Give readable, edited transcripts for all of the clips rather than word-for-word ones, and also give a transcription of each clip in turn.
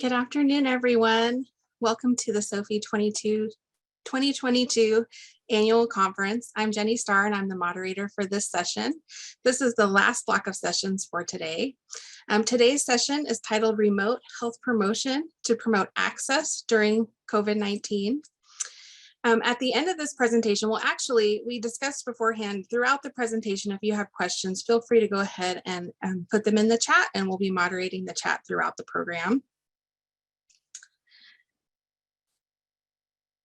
Good afternoon, everyone. Welcome to the SOFI 2022 Annual Conference. I'm Jenny Starr, and I'm the moderator for this session. This is the last block of sessions for today. Today's session is titled Remote Health Promotion to Promote Access During COVID-19. At the end of this presentation, we discussed beforehand throughout the presentation, if you have questions, feel free to go ahead and put them in the chat, and we'll be moderating the chat throughout the program.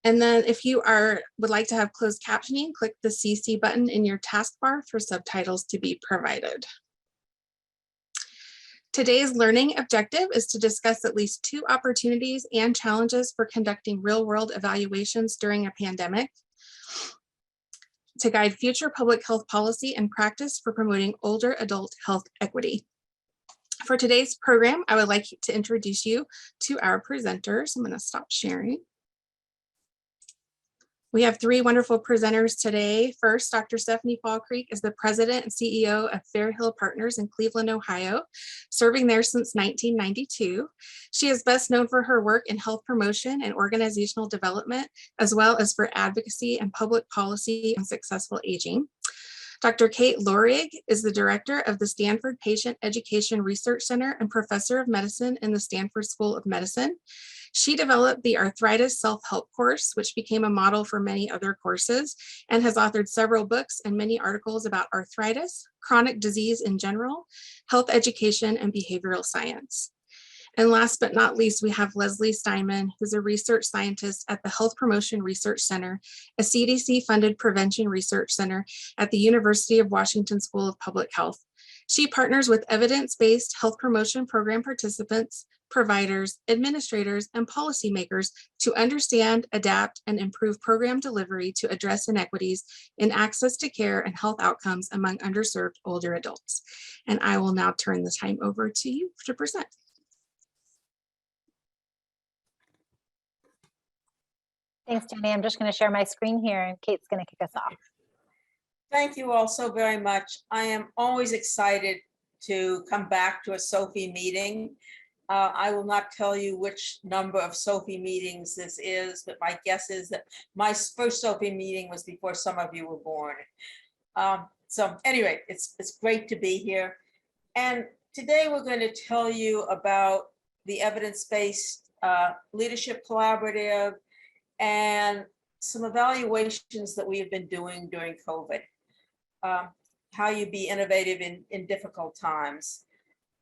And then if you would like to have closed captioning, click the CC button in your taskbar for subtitles to be provided. Today's learning objective is to discuss at least 2 opportunities and challenges for conducting real-world evaluations during a pandemic, to guide future public health policy and practice for promoting older adult health equity. For today's program, I would like to introduce you to our presenters. I'm going to stop sharing. We have 3 wonderful presenters today. First, Dr. Stephanie Falkreek is the president and CEO of Fairhill Partners in Cleveland, Ohio, serving there since 1992. She is best known for her work in health promotion and organizational development, as well as for advocacy and public policy on successful aging. Dr. Kate Lorig is the director of the Stanford Patient Education Research Center and professor of medicine in the Stanford School of Medicine. She developed the Arthritis Self-Help course, which became a model for many other courses, and has authored several books and many articles about arthritis, chronic disease in general, health education, and behavioral science. And last but not least, we have Leslie Steinmann, who's a research scientist at the Health Promotion Research Center, a CDC-funded prevention research center at the University of Washington School of Public Health. She partners with evidence-based health promotion program participants, providers, administrators, and policymakers to understand, adapt, and improve program delivery to address inequities in access to care and health outcomes among underserved older adults. And I will now turn the time over to you to present. Thanks, Jenny. I'm just going to share my screen here, and Kate's going to kick us off. Thank you all so very much. I am always excited to come back to a SOFI meeting. I will not tell you which number of SOFI meetings this is, but my guess is that my first SOFI meeting was before some of you were born. So anyway, it's great to be here. And today we're going to tell you about the evidence-based leadership collaborative and some evaluations that we have been doing during COVID. How you be innovative in difficult times.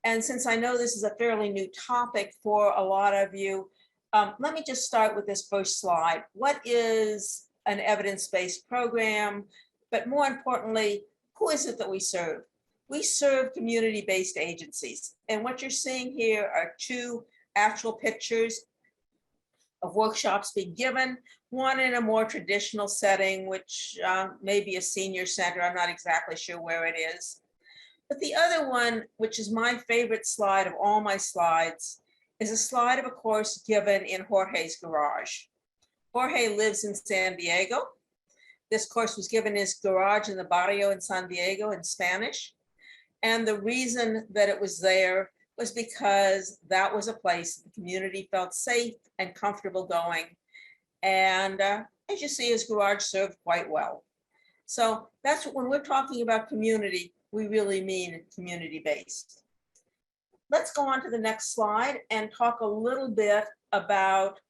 And since I know this is a fairly new topic for a lot of you, let me just start with this first slide. What is an evidence-based program? But more importantly, who is it that we serve? We serve community-based agencies. And what you're seeing here are 2 actual pictures of workshops being given, one in a more traditional setting, which may be a senior center. I'm not exactly sure where it is. But the other one, which is my favorite slide of all my slides, is a slide of a course given in Jorge's garage. Jorge lives in San Diego. This course was given in his garage in the barrio in San Diego in Spanish. And the reason that it was there was because that was a place the community felt safe and comfortable going. And as you see, his garage served quite well. So that's when we're talking about community, we really mean community-based. Let's go on to the next slide and talk a little bit about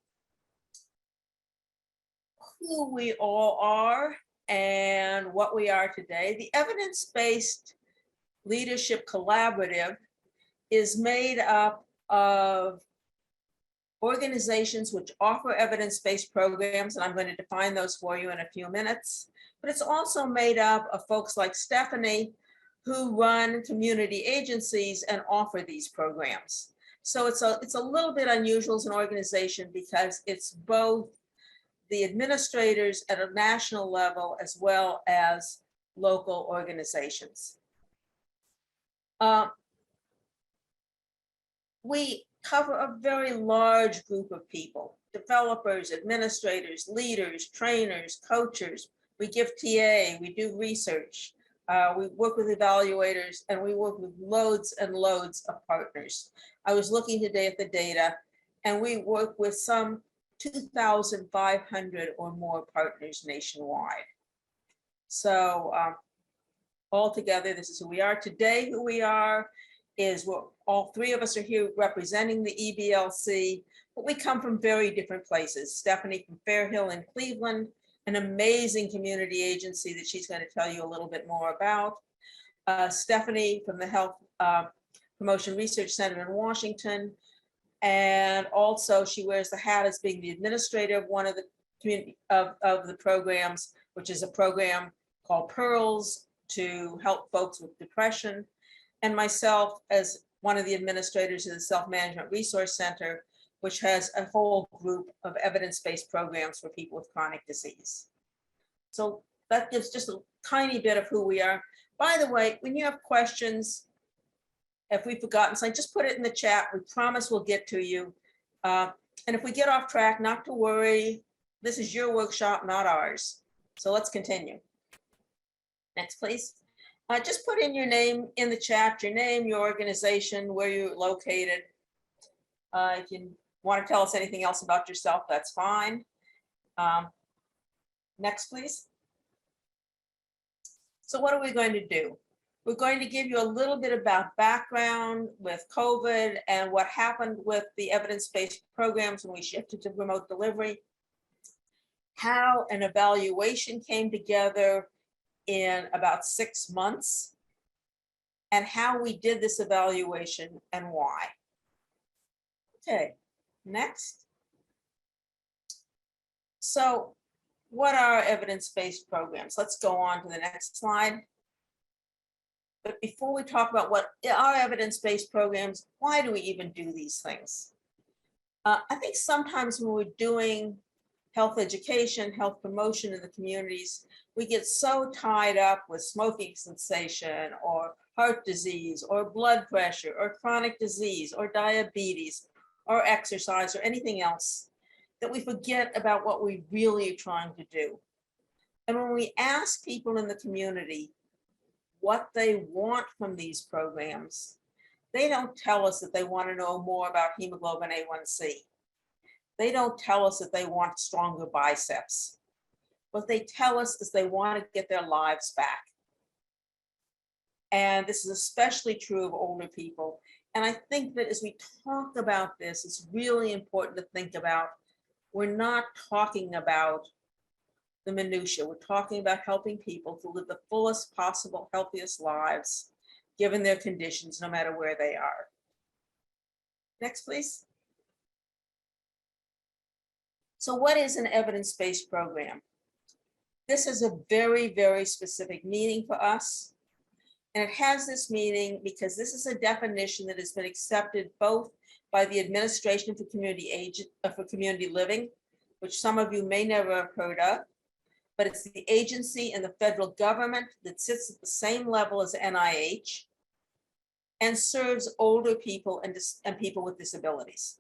who we all are and what we are today. The evidence-based leadership collaborative is made up of organizations which offer evidence-based programs, and I'm going to define those for you in a few minutes. But it's also made up of folks like Stephanie, who run community agencies and offer these programs. So it's a little bit unusual as an organization because it's both the administrators at a national level as well as local organizations. We cover a very large group of people: developers, administrators, leaders, trainers, coaches. We give TA, we do research, we work with evaluators, and we work with loads and loads of partners. I was looking today at the data, And we work with some 2,500 or more partners nationwide. So altogether, this is who we are today. Who we are is all three of us are here representing the EBLC, but we come from very different places. Stephanie from Fair Hill in Cleveland, an amazing community agency that she's going to tell you a little bit more about. Stephanie from the Health Promotion Research Center in Washington. And also she wears the hat as being the administrator of one of the community of the programs, which is a program called Pearls to help folks with depression. And myself as one of the administrators of the Self-Management Resource Center, which has a whole group of evidence-based programs for people with chronic disease. So that gives just a tiny bit of who we are. By the way, when you have questions, if we've forgotten something, just put it in the chat. We promise we'll get to you. And if we get off track, not to worry. This is your workshop, not ours. So let's continue. Next, please. Just put in your name in the chat, your name, your organization, where you're located. If you want to tell us anything else about yourself, that's fine. Next, please. So what are we going to do? We're going to give you a little bit about background with COVID and what happened with the evidence-based programs when we shifted to remote delivery, how an evaluation came together in about 6 months, and how we did this evaluation and why. Okay, next. So what are evidence-based programs? Let's go on to the next slide. But before we talk about what are evidence-based programs, why do we even do these things? I think sometimes when we're doing health education, health promotion in the communities, we get so tied up with smoking cessation or heart disease or blood pressure or chronic disease or diabetes or exercise or anything else that we forget about what we really are trying to do. And when we ask people in the community what they want from these programs, they don't tell us that they want to know more about hemoglobin A1C. They don't tell us that they want stronger biceps. What they tell us is they want to get their lives back. And this is especially true of older people. And I think that as we talk about this, it's really important to think about, we're not talking about the minutia. We're talking about helping people to live the fullest possible, healthiest lives, given their conditions, no matter where they are. Next, please. So what is an evidence-based program? This is a very, very specific meaning for us. And it has this meaning because this is a definition that has been accepted both by the Administration for Community Living, which some of you may never have heard of, but it's the agency in the federal government that sits at the same level as NIH and serves older people and people with disabilities.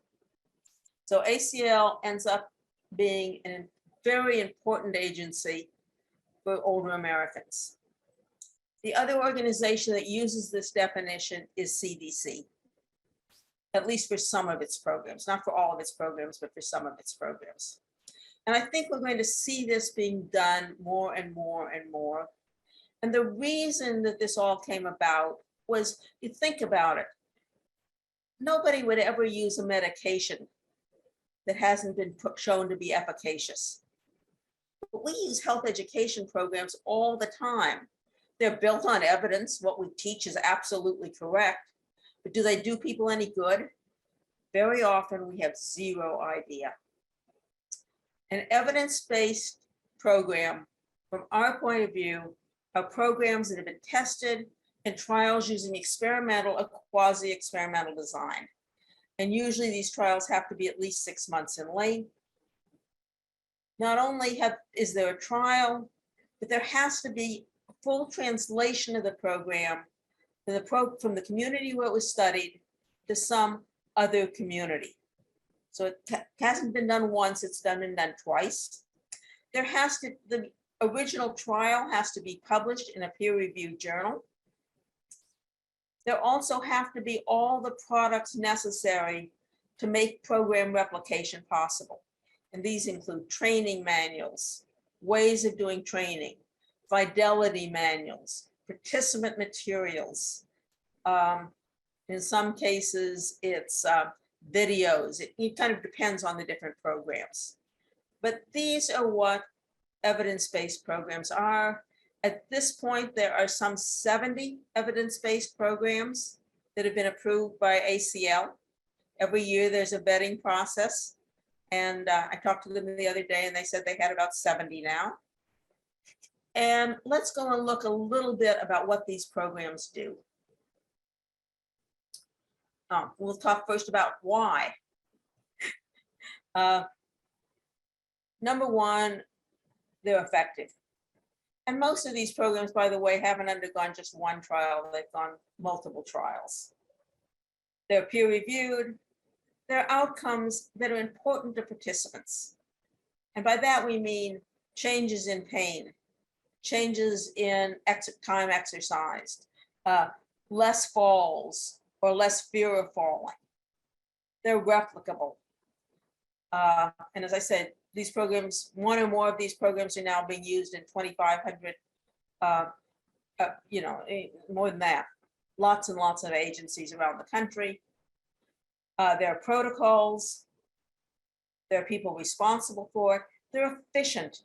So ACL ends up being a very important agency for older Americans. The other organization that uses this definition is CDC, at least for some of its programs, not for all of its programs, but for some of its programs. And I think we're going to see this being done more and more and more. And the reason that this all came about was, you think about it, nobody would ever use a medication that hasn't been shown to be efficacious. But we use health education programs all the time. They're built on evidence. What we teach is absolutely correct. But do they do people any good? Very often we have zero idea. An evidence-based program, from our point of view, are programs that have been tested in trials using experimental or quasi-experimental design. And usually these trials have to be at least 6 months in length. Not only is there a trial, but there has to be a full translation of the program from the community where it was studied to some other community. So it hasn't been done once, it's been done twice. The original trial has to be published in a peer-reviewed journal. There also have to be all the products necessary to make program replication possible. And these include training manuals, ways of doing training, fidelity manuals, participant materials. In some cases, it's videos. It kind of depends on the different programs. But these are what evidence-based programs are. At this point, there are some 70 evidence-based programs that have been approved by ACL. Every year there's a vetting process. And I talked to them the other day and they said they had about 70 now. And let's go and look a little bit about what these programs do. We'll talk first about why. Number one, they're effective. And most of these programs, by the way, haven't undergone just one trial, they've gone multiple trials. They're peer reviewed. They're outcomes that are important to participants. And by that we mean changes in pain, changes in time exercised, less falls or less fear of falling. They're replicable. And as I said, these programs, one or more of these programs are now being used in 2,500, more than that, lots and lots of agencies around the country. There are protocols. There are people responsible for it. They're efficient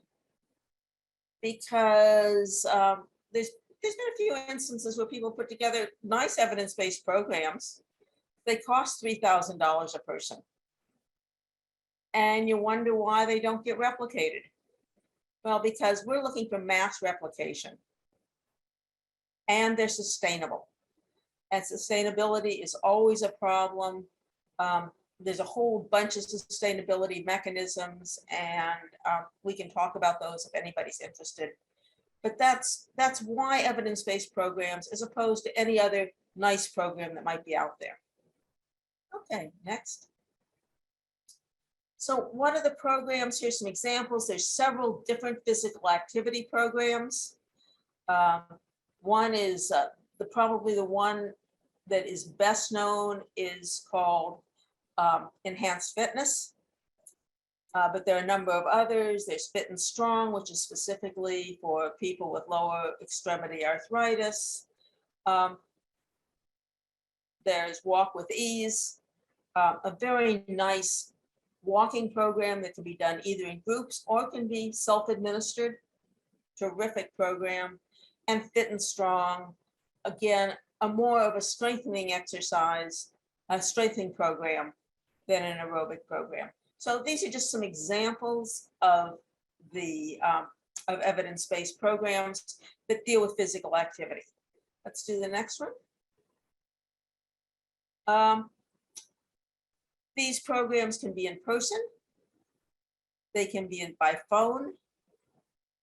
because there's been a few instances where people put together nice evidence-based programs. They cost $3,000 a person. And you wonder why they don't get replicated. Well, because we're looking for mass replication. And they're sustainable. And sustainability is always a problem. There's a whole bunch of sustainability mechanisms, and we can talk about those if anybody's interested. But that's why evidence-based programs, as opposed to any other nice program that might be out there. Okay, next. So what are the programs? Here's some examples. There's several different physical activity programs. One is probably the one that is best known is called Enhanced Fitness. But there are a number of others. There's Fit and Strong, which is specifically for people with lower extremity arthritis. There's Walk with Ease, a very nice walking program that can be done either in groups or can be self-administered. Terrific program. And Fit and Strong, again, a more of a strengthening exercise, a strengthening program than an aerobic program. So these are just some examples of the of evidence-based programs that deal with physical activity. Let's do the next one. These programs can be in person. They can be by phone.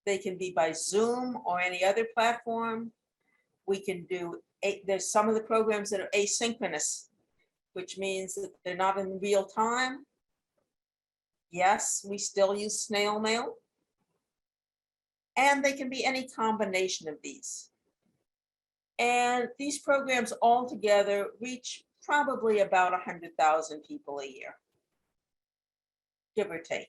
They can be by Zoom or any other platform. We can do, there's some of the programs that are asynchronous, which means that they're not in real time. Yes, we still use snail mail. And they can be any combination of these. And these programs all together reach probably about 100,000 people a year, give or take.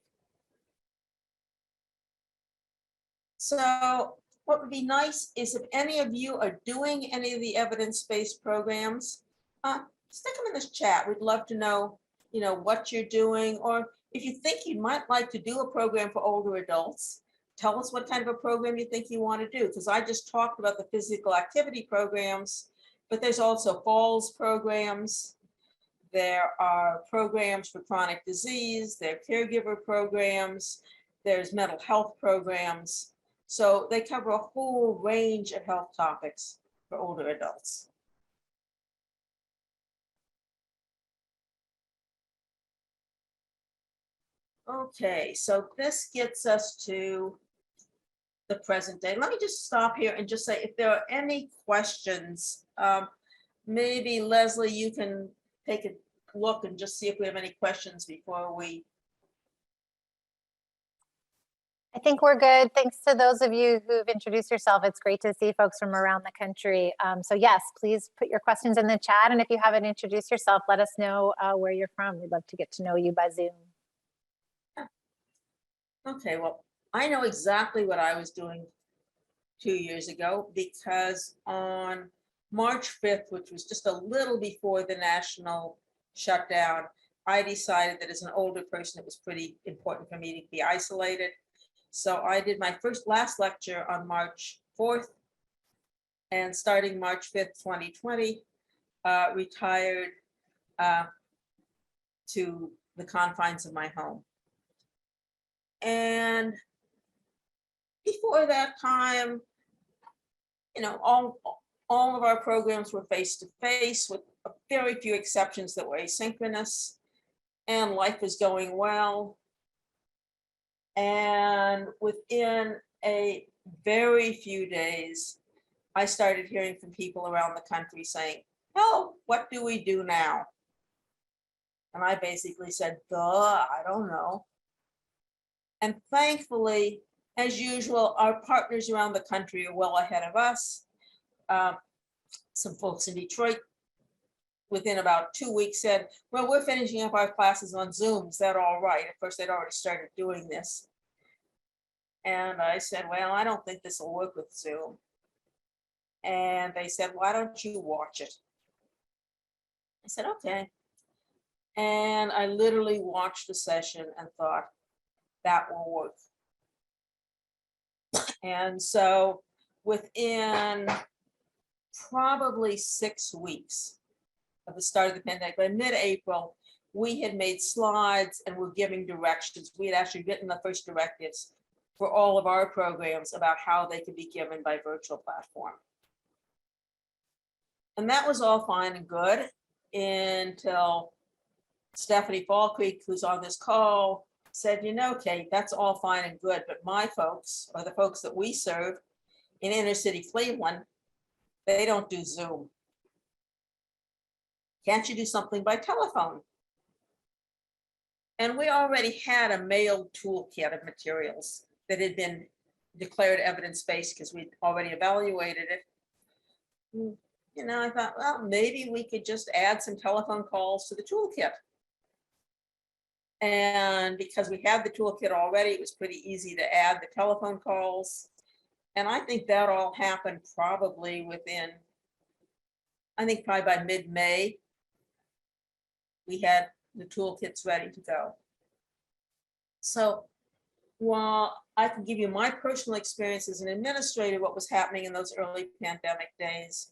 So what would be nice is if any of you are doing any of the evidence-based programs, stick them in this chat. We'd love to know, what you're doing, or if you think you might like to do a program for older adults, tell us what kind of a program you think you want to do, because I just talked about the physical activity programs, but there's also falls programs. There are programs for chronic disease, there are caregiver programs, there's mental health programs. So they cover a whole range of health topics for older adults. Okay, so this gets us to the present day. Let me just stop here and just say, if there are any questions, maybe Leslie, you can take a look and just see if we have any questions before we. I I think we're good. Thanks to those of you who've introduced yourself. It's great to see folks from around the country. So yes, please put your questions in the chat. And if you haven't introduced yourself, let us know where you're from. We'd love to get to know you by Zoom. Okay, well, I know exactly what I was doing 2 years ago, because on March 5th, which was just a little before the national shutdown, I decided that as an older person, it was pretty important for me to be isolated. So I did my last lecture on March 4th, and starting March 5th, 2020, retired to the confines of my home. And before that time, you know, all of our programs were face-to-face, with very few exceptions that were asynchronous, and life was going well. And within a very few days, I started hearing from people around the country saying, "Oh, what do we do now?" And I basically said, "Duh, I don't know." And thankfully, as usual, our partners around the country are well ahead of us. Some folks in Detroit, within about 2 weeks, said, "Well, we're finishing up our classes on Zoom. Is that all right?" Of course, they'd already started doing this. And I said, "Well, I don't think this will work with Zoom." And they said, "Why don't you watch it?" I said, "Okay." And I literally watched the session and thought, that will work. And so within probably 6 weeks of the start of the pandemic, by mid-April, we had made slides and were giving directions. We had actually written the first directives for all of our programs about how they could be given by virtual platform. And that was all fine and good until Stephanie Fall Creek, who's on this call, said, "You know, Kate, that's all fine and good, but my folks, or the folks that we serve in inner city Cleveland, they don't do Zoom. Can't you do something by telephone?" And we already had a mailed toolkit of materials that had been declared evidence-based because we'd already evaluated it. You know, I thought, well, maybe we could just add some telephone calls to the toolkit. And because we had the toolkit already, it was pretty easy to add the telephone calls. And I think that all happened probably within, I think probably by mid-May, we had the toolkits ready to go. So while I can give you my personal experience as an administrator, what was happening in those early pandemic days,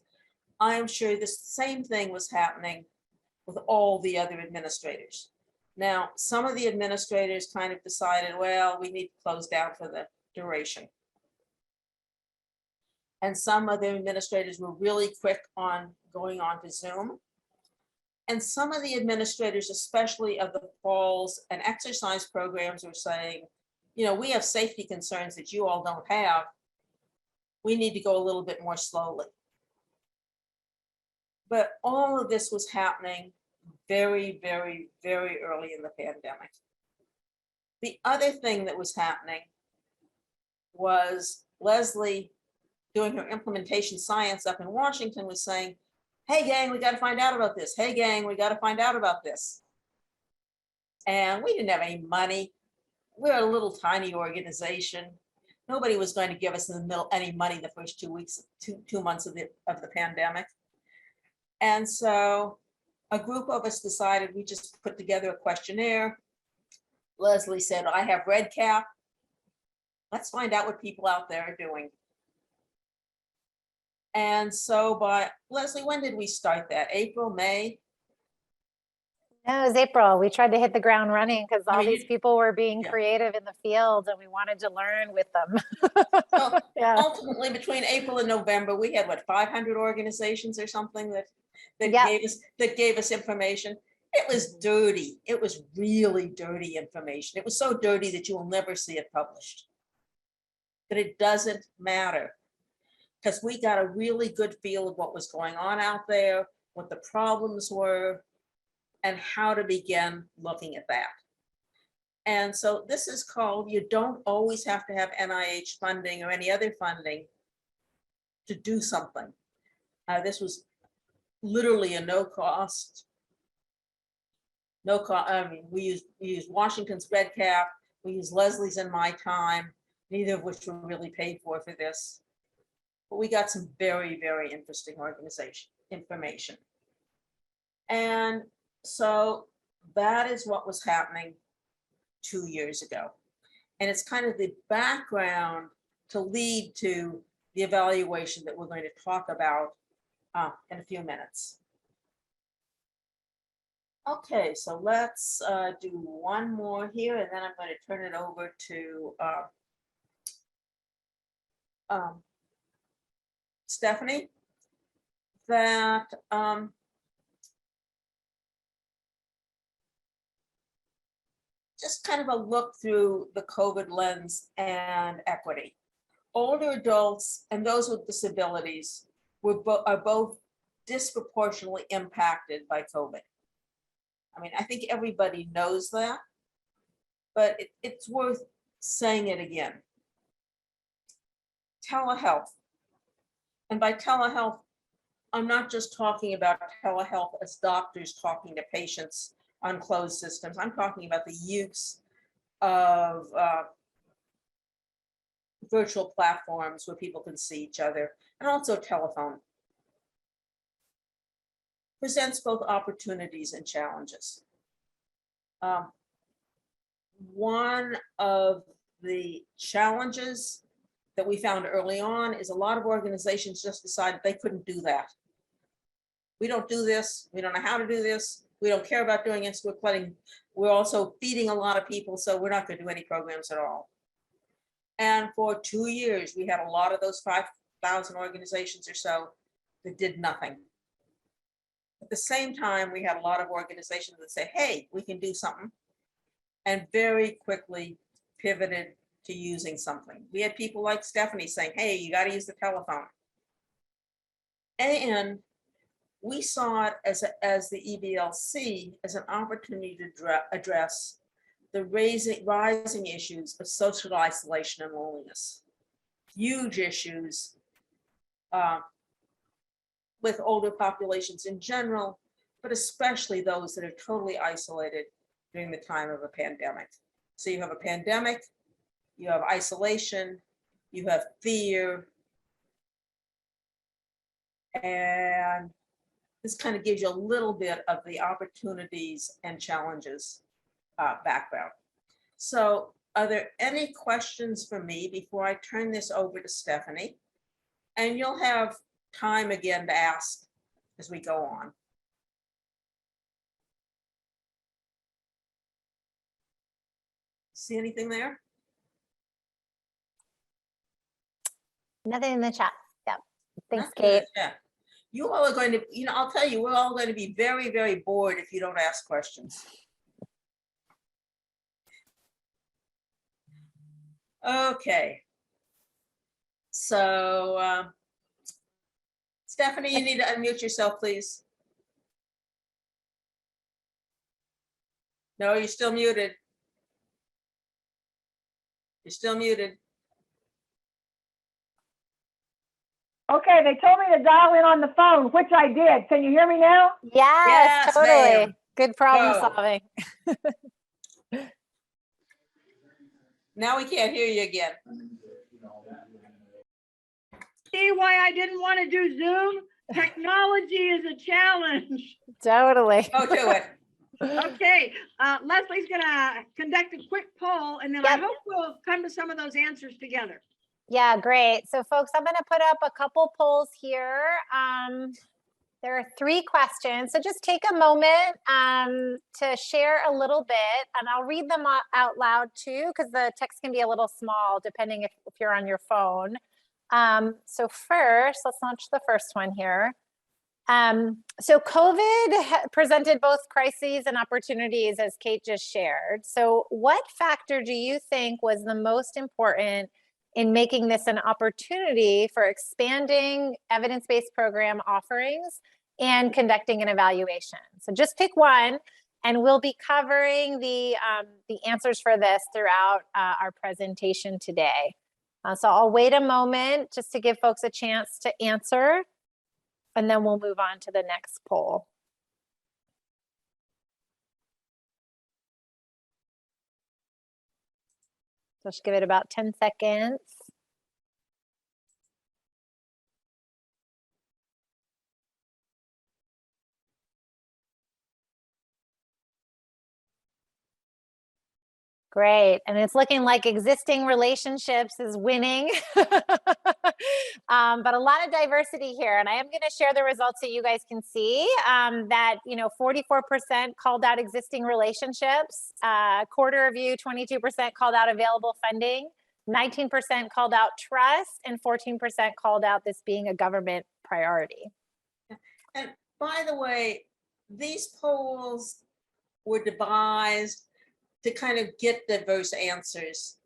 I am sure the same thing was happening with all the other administrators. Now, some of the administrators kind of decided, well, we need to close down for the duration. And some of the administrators were really quick on going on to Zoom. And some of the administrators, especially of the falls and exercise programs, were saying, you know, we have safety concerns that you all don't have. We need to go a little bit more slowly. But all of this was happening very, very, very early in the pandemic. The other thing that was happening was Leslie, doing her implementation science up in Washington, was saying, "Hey gang, we got to find out about this. Hey gang, we got to find out about this." And we didn't have any money. We're a little tiny organization. Nobody was going to give us in the middle any money the first 2 weeks, two months of the pandemic. And so a group of us decided we just put together a questionnaire. Leslie said, "I have red cap. Let's find out what people out there are doing." And so by, Leslie, when did we start that? April, May? No, it was April. We tried to hit the ground running because all these people were being yeah. creative in the field and we wanted to learn with them. So yeah. ultimately, between April and November, we had what, 500 organizations or something that Yep. gave us information. It was dirty. It was really dirty information. It was so dirty that you will never see it published. But it doesn't matter, because we got a really good feel of what was going on out there, what the problems were, and how to begin looking at that. And so this is called, you don't always have to have NIH funding or any other funding to do something. This was literally a no cost. I mean, we used Washington's Red Cap, we used Leslie's and my time, neither of which were really paid for this. But we got some very, very interesting information. And so that is what was happening 2 years ago. And it's kind of the background to lead to the evaluation that we're going to talk about in a few minutes. Okay, so let's do one more here, and then I'm going to turn it over to Stephanie. That just kind of a look through the COVID lens and equity. Older adults and those with disabilities are both disproportionately impacted by COVID. I mean, I think everybody knows that, but it's worth saying it again. Telehealth. And by telehealth, I'm not just talking about telehealth as doctors talking to patients on closed systems. I'm talking about the use of virtual platforms where people can see each other, and also telephone. Presents both opportunities and challenges. One of the challenges that we found early on is a lot of organizations just decided they couldn't do that. We don't do this. We don't know how to do this. We don't care about doing it. We're also feeding a lot of people, so we're not going to do any programs at all. And for 2 years, we had a lot of those 5,000 organizations or so that did nothing. At the same time, we had a lot of organizations that said, hey, we can do something, and very quickly pivoted to using something. We had people like Stephanie saying, hey, you got to use the telephone. And we saw it as the EBLC as an opportunity to address the rising issues of social isolation and loneliness. Huge issues with older populations in general, but especially those that are totally isolated during the time of a pandemic. So you have a pandemic, you have isolation, you have fear, and this kind of gives you a little bit of the opportunities and challenges background. So are there any questions for me before I turn this over to Stephanie? And you'll have time again to ask as we go on. See anything there? Nothing in the chat. Yeah. Thanks, Nothing in the Kate. chat. You all are going to, I'll tell you, we're all going to be very, very bored if you don't ask questions. Okay. So, Stephanie, you need to unmute yourself, please. No, you're still muted. You're still muted. Okay, they told me to dial in on the phone, which I did. Can you hear me now? Yes, totally. ma'am. Good problem Go. solving. Now we can't hear you again. See why I didn't want to do Zoom? Technology is a challenge. Totally. Go to it. Okay, Leslie's gonna conduct a quick poll, and then I Yep. hope we'll come to some of those answers together. Yeah, great. So folks, I'm going to put up a couple polls here. There are 3 questions. So just take a moment to share a little bit, and I'll read them out loud too, because the text can be a little small depending if you're on your phone. So first, let's launch the first one here. So COVID presented both crises and opportunities, as Kate just shared. So what factor do you think was the most important in making this an opportunity for expanding evidence-based program offerings and conducting an evaluation? So just pick one. And we'll be covering the answers for this throughout our presentation today. So I'll wait a moment just to give folks a chance to answer, and then we'll move on to the next poll. So just give it about 10 seconds. Great, and it's looking like existing relationships is winning. But a lot of diversity here, and I am going to share the results so you guys can see that 44% called out existing relationships, quarter of you, 22% called out available funding, 19% called out trust, and 14% called out this being a government priority. And by the way, these polls were devised to kind of get diverse answers,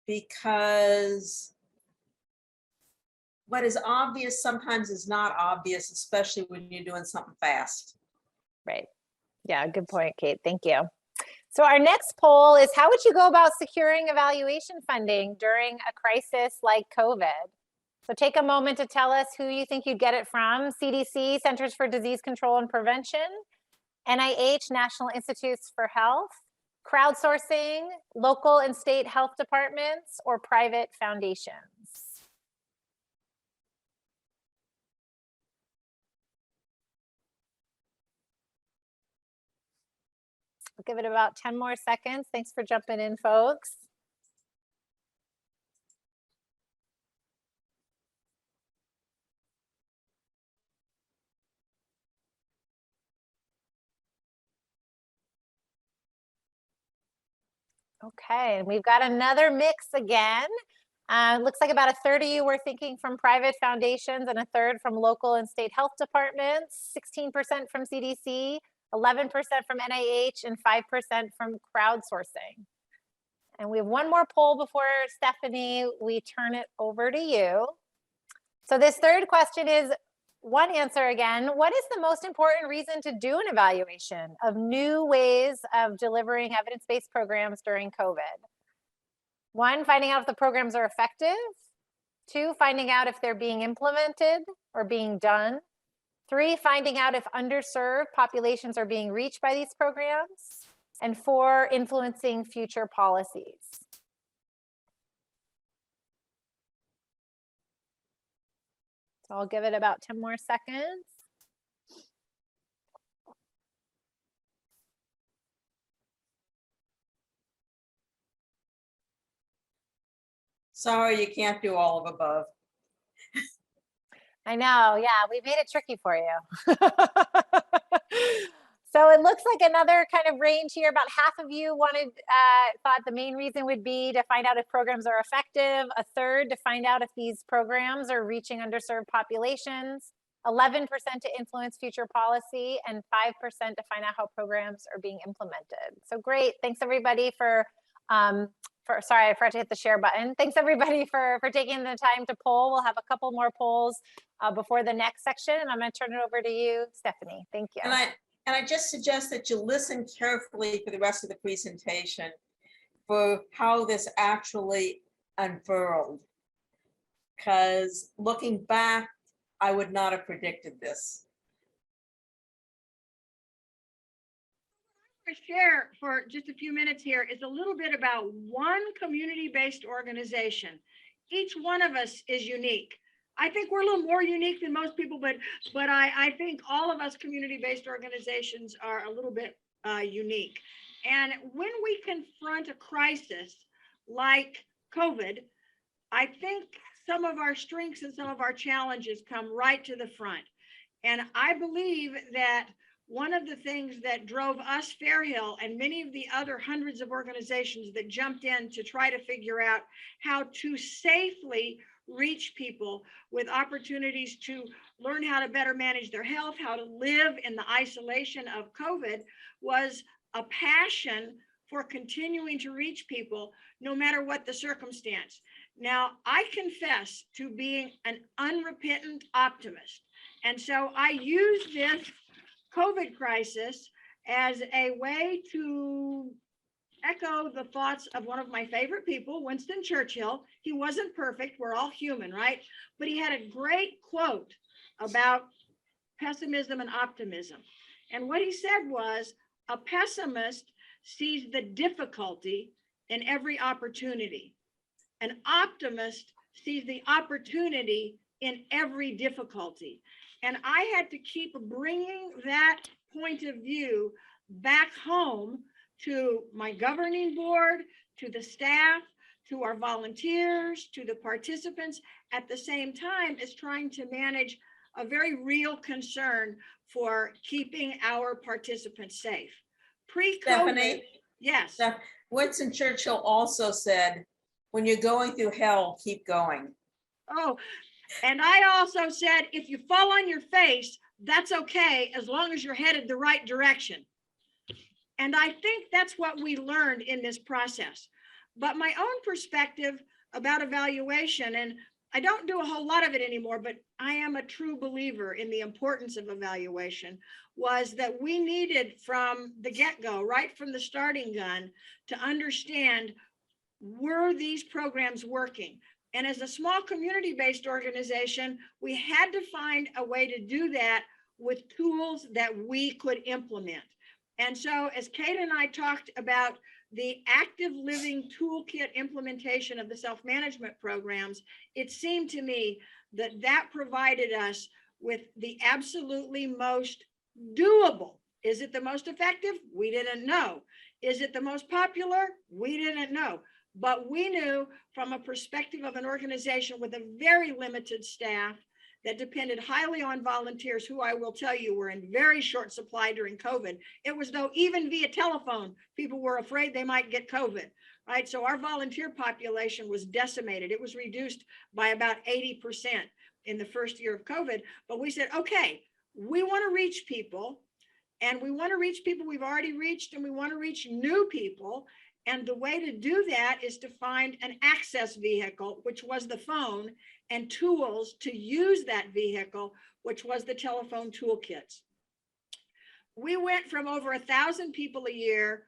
because what is obvious sometimes is not obvious, especially when you're doing something fast. Right. Yeah, good point, Kate. Thank you. So our next poll is, how would you go about securing evaluation funding during a crisis like COVID? So take a moment to tell us who you think you'd get it from: CDC, Centers for Disease Control and Prevention, NIH, National Institutes for Health, crowdsourcing, local and state health departments, or private foundations. I'll give it about 10 more seconds. Thanks for jumping in, folks. Okay, and we've got another mix again. Looks like about a third of you were thinking from private foundations and a third from local and state health departments, 16% from CDC, 11% from NIH, and 5% from crowdsourcing. And we have one more poll before, Stephanie, we turn it over to you. So this third question is, one answer again, what is the most important reason to do an evaluation of new ways of delivering evidence-based programs during COVID? 1, finding out if the programs are effective. 2, finding out if they're being implemented or being done. 3, finding out if underserved populations are being reached by these programs. And 4, influencing future policies. So I'll give it about 10 more seconds. Sorry, you can't do all of above. I know, yeah, we made it tricky for you. So it looks like another kind of range here. About half of you thought the main reason would be to find out if programs are effective. A third to find out if these programs are reaching underserved populations. 11% to influence future policy, and 5% to find out how programs are being implemented. So great, thanks everybody for sorry, I forgot to hit the share button. Thanks everybody for taking the time to poll. We'll have a couple more polls before the next section, and I'm going to turn it over to you, Stephanie. Thank you. And I just suggest that you listen carefully for the rest of the presentation for how this actually unfurled. Because looking back, I would not have predicted this. Share for just a few minutes here is a little bit about one community-based organization. Each one of us is unique. I think we're a little more unique than most people, but I think all of us community-based organizations are a little bit unique. And when we confront a crisis like COVID, I think some of our strengths and some of our challenges come right to the front. And I believe that one of the things that drove us, Fairhill, and many of the other hundreds of organizations that jumped in to try to figure out how to safely reach people with opportunities to learn how to better manage their health, how to live in the isolation of COVID, was a passion for continuing to reach people no matter what the circumstance. Now, I confess to being an unrepentant optimist. And so I use this COVID crisis as a way to echo the thoughts of one of my favorite people, Winston Churchill. He wasn't perfect. We're all human, right? But he had a great quote about pessimism and optimism. And what he said was, a pessimist sees the difficulty in every opportunity. An optimist sees the opportunity in every difficulty. And I had to keep bringing that point of view back home to my governing board, to the staff, to our volunteers, to the participants, at the same time as trying to manage a very real concern for keeping our participants safe. Pre-COVID, Stephanie? yes. Winston Churchill also said, when you're going through hell, keep going. Oh, and I also said, if you fall on your face, that's okay, as long as you're headed the right direction. And I think that's what we learned in this process. But my own perspective about evaluation, and I don't do a whole lot of it anymore, but I am a true believer in the importance of evaluation, was that we needed from the get-go, right from the starting gun, to understand, were these programs working? And as a small community-based organization, we had to find a way to do that with tools that we could implement. And so as Kate and I talked about the active living toolkit implementation of the self-management programs, it seemed to me that that provided us with the absolutely most doable. Is it the most effective? We didn't know. Is it the most popular? We didn't know. But we knew from a perspective of an organization with a very limited staff that depended highly on volunteers, who I will tell you were in very short supply during COVID. It was though even via telephone, people were afraid they might get COVID, right? So our volunteer population was decimated. It was reduced by about 80% in the first year of COVID. But we said, okay, we want to reach people, and we want to reach people we've already reached, and we want to reach new people. And the way to do that is to find an access vehicle, which was the phone, and tools to use that vehicle, which was the telephone toolkits. We went from over 1,000 people a year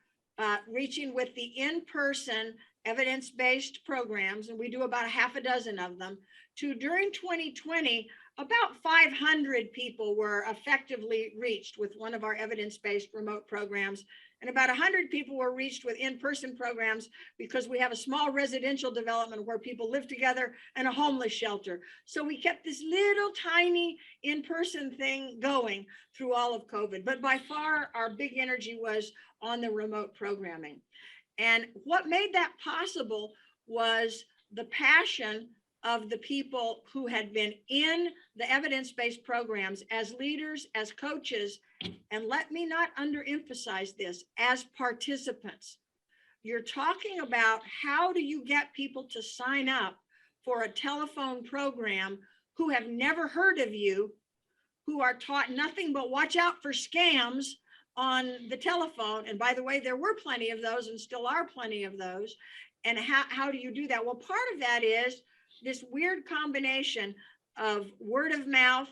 reaching with the in-person evidence-based programs, and we do about a half a dozen of them, to during 2020, about 500 people were effectively reached with one of our evidence-based remote programs. And about 100 people were reached with in-person programs, because we have a small residential development where people live together and a homeless shelter. So we kept this little tiny in-person thing going through all of COVID. But by far, our big energy was on the remote programming. And what made that possible was the passion of the people who had been in the evidence-based programs as leaders, as coaches, and let me not underemphasize this, as participants. You're talking about, how do you get people to sign up for a telephone program who have never heard of you, who are taught nothing but watch out for scams on the telephone? And by the way, there were plenty of those and still are plenty of those. And how do you do that? Well, part of that is this weird combination of word of mouth,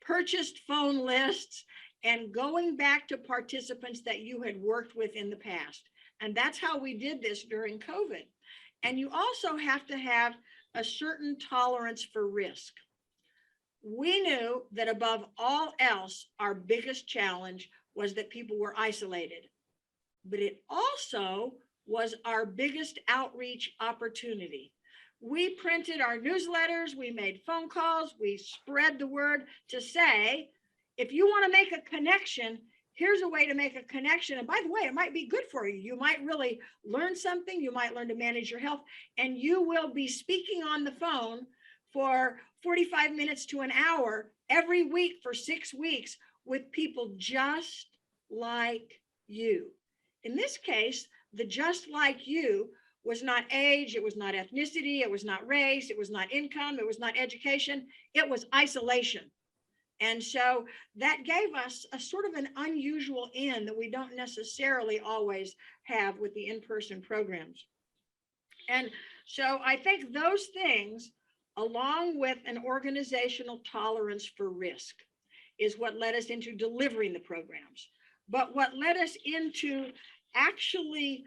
purchased phone lists, and going back to participants that you had worked with in the past. And that's how we did this during COVID. And you also have to have a certain tolerance for risk. We knew that above all else, our biggest challenge was that people were isolated, but it also was our biggest outreach opportunity. We printed our newsletters, we made phone calls, we spread the word to say, if you want to make a connection, here's a way to make a connection. And by the way, it might be good for you. You might really learn something. You might learn to manage your health, and you will be speaking on the phone for 45 minutes to an hour every week for 6 weeks with people just like you. In this case, the just like you was not age, it was not ethnicity, it was not race, it was not income, it was not education, it was isolation. And so that gave us a sort of an unusual in that we don't necessarily always have with the in-person programs. And so I think those things, along with an organizational tolerance for risk, is what led us into delivering the programs. But what led us into actually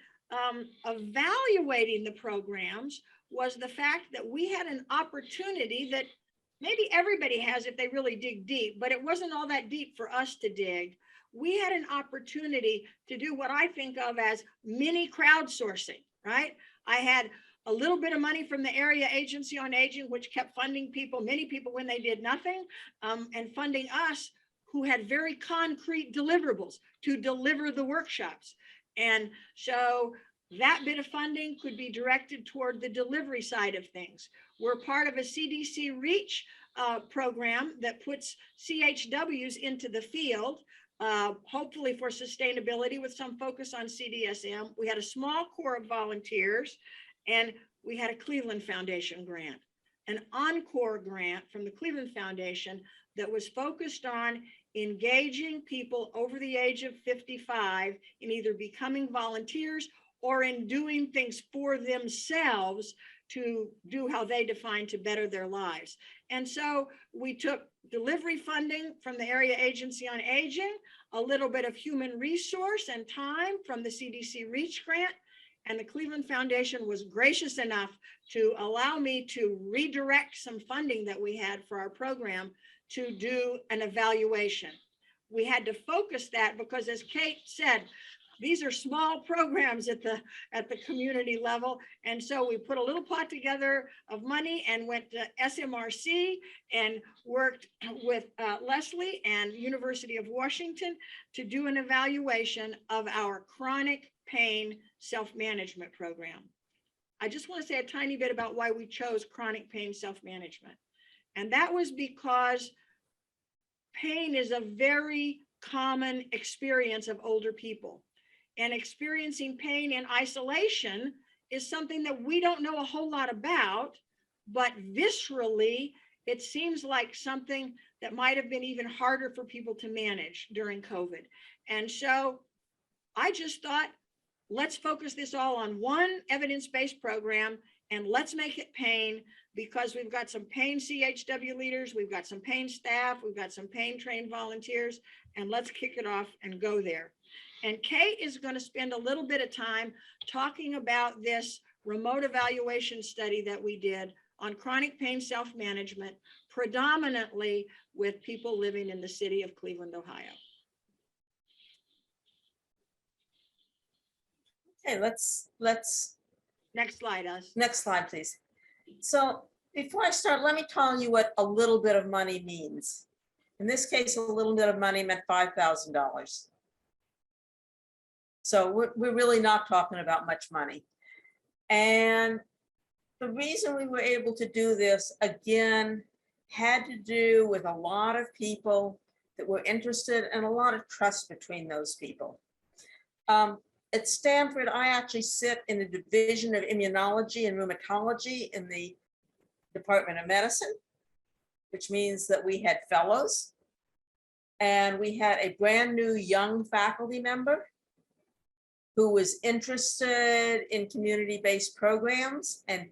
evaluating the programs was the fact that we had an opportunity that maybe everybody has if they really dig deep, but it wasn't all that deep for us to dig. We had an opportunity to do what I think of as mini crowdsourcing, right? I had a little bit of money from the Area Agency on Aging, which kept funding people, many people when they did nothing, and funding us who had very concrete deliverables to deliver the workshops. And so that bit of funding could be directed toward the delivery side of things. We're part of a CDC REACH program that puts CHWs into the field, hopefully for sustainability with some focus on CDSM. We had a small core of volunteers, and we had a Cleveland Foundation grant, an Encore grant from the Cleveland Foundation that was focused on engaging people over the age of 55 in either becoming volunteers or in doing things for themselves to do how they define to better their lives. And so we took delivery funding from the Area Agency on Aging, a little bit of human resource and time from the CDC REACH grant, and the Cleveland Foundation was gracious enough to allow me to redirect some funding that we had for our program to do an evaluation. We had to focus that because, as Kate said, these are small programs at the community level. And so we put a little pot together of money and went to SMRC and worked with Leslie and University of Washington to do an evaluation of our chronic pain self-management program. I just want to say a tiny bit about why we chose chronic pain self-management. And that was because pain is a very common experience of older people. And experiencing pain in isolation is something that we don't know a whole lot about, but viscerally, it seems like something that might have been even harder for people to manage during COVID. And so I just thought, let's focus this all on one evidence-based program and let's make it pain, because we've got some pain CHW leaders, we've got some pain staff, we've got some pain trained volunteers, and let's kick it off and go there. And Kate is going to spend a little bit of time talking about this remote evaluation study that we did on chronic pain self-management, predominantly with people living in the city of Cleveland, Ohio. Okay, let's Next slide, us. next slide, please. So before I start, let me tell you what a little bit of money means. In this case, a little bit of money meant $5,000. So we're really not talking about much money. And the reason we were able to do this, again, had to do with a lot of people that were interested and a lot of trust between those people. At Stanford, I actually sit in the Division of Immunology and Rheumatology in the Department of Medicine, which means that we had fellows. And we had a brand new young faculty member who was interested in community-based programs. And